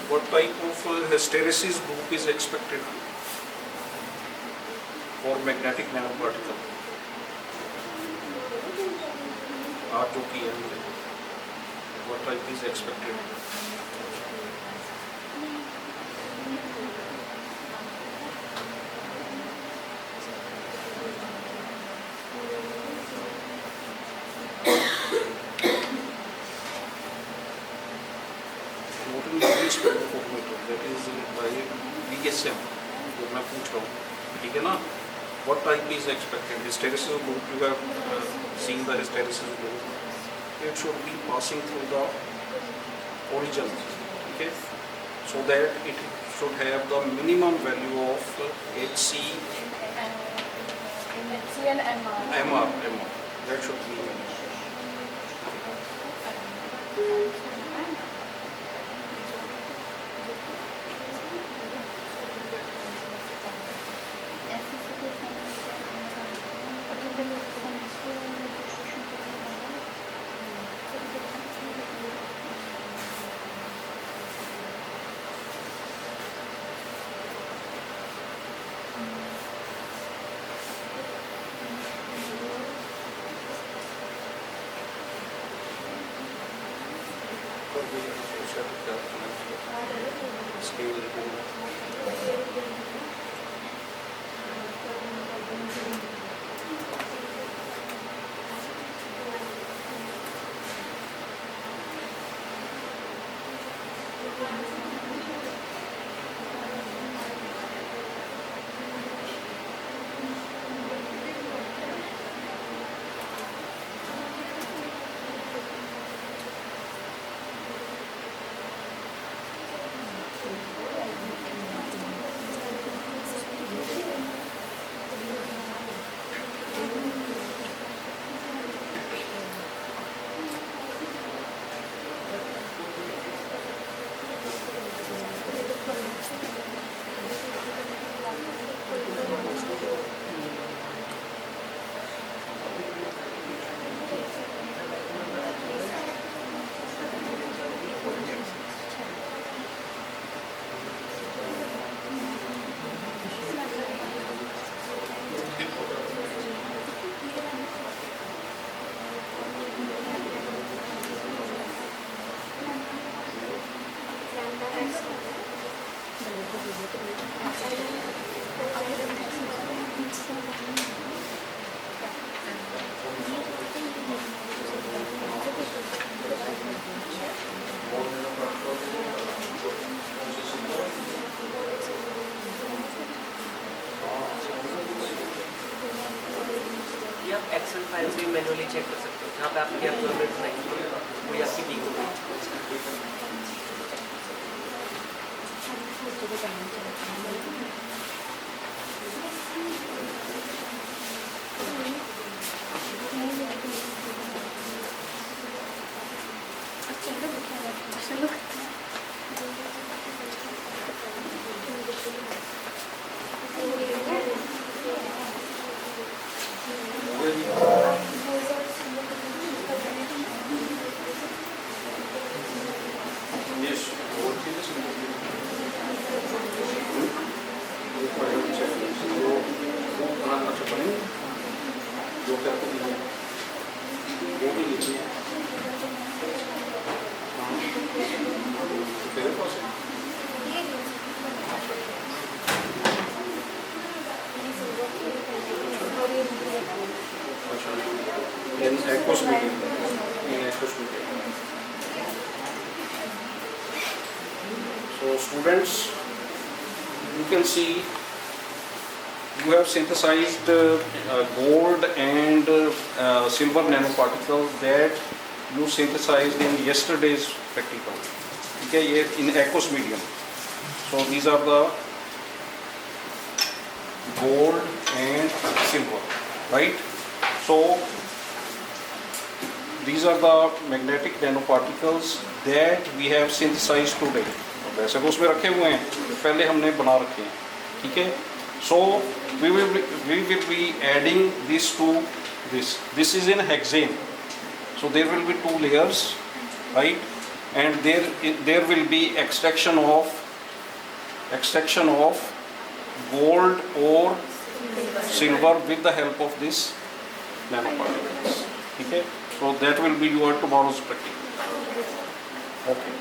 what type of hysteresis group is expected for magnetic nanoparticle? R जो की है, what type is expected? That is by BSM, जो मैं पूछ रहा हूँ, ठीक है ना? What type is expected? Hysteresis group, you have seen the hysteresis group. It should be passing through the origin, okay? So that it should have the minimum value of HC, and MR. That should be. पर भी scale ये आप Excel files भी manually check कर सकते हो जहाँ पे आपकी अपलोडेड नहीं कोई आपकी दी हो गई। In aqueous medium. In aqueous medium. So students, you can see you have synthesized gold and silver nanoparticles that you synthesized in yesterday's practical. Okay, in aqueous medium. So these are the gold and silver, right? So these are the magnetic nanoparticles that we have synthesized today. वैसे तो उसमें रखे हुए हैं, पहले हमने बना रखे हैं, ठीक है? So we will be adding this to this. This is in hexane. So there will be two layers, right? And there will be extraction of gold or silver with the help of this nanoparticles. Okay? So that will be your tomorrow's practical. Okay.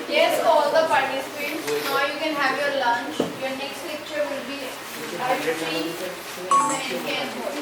Yes, all the participants. Now you can have your lunch. Your next lecture will be at 3 in the NKN hall.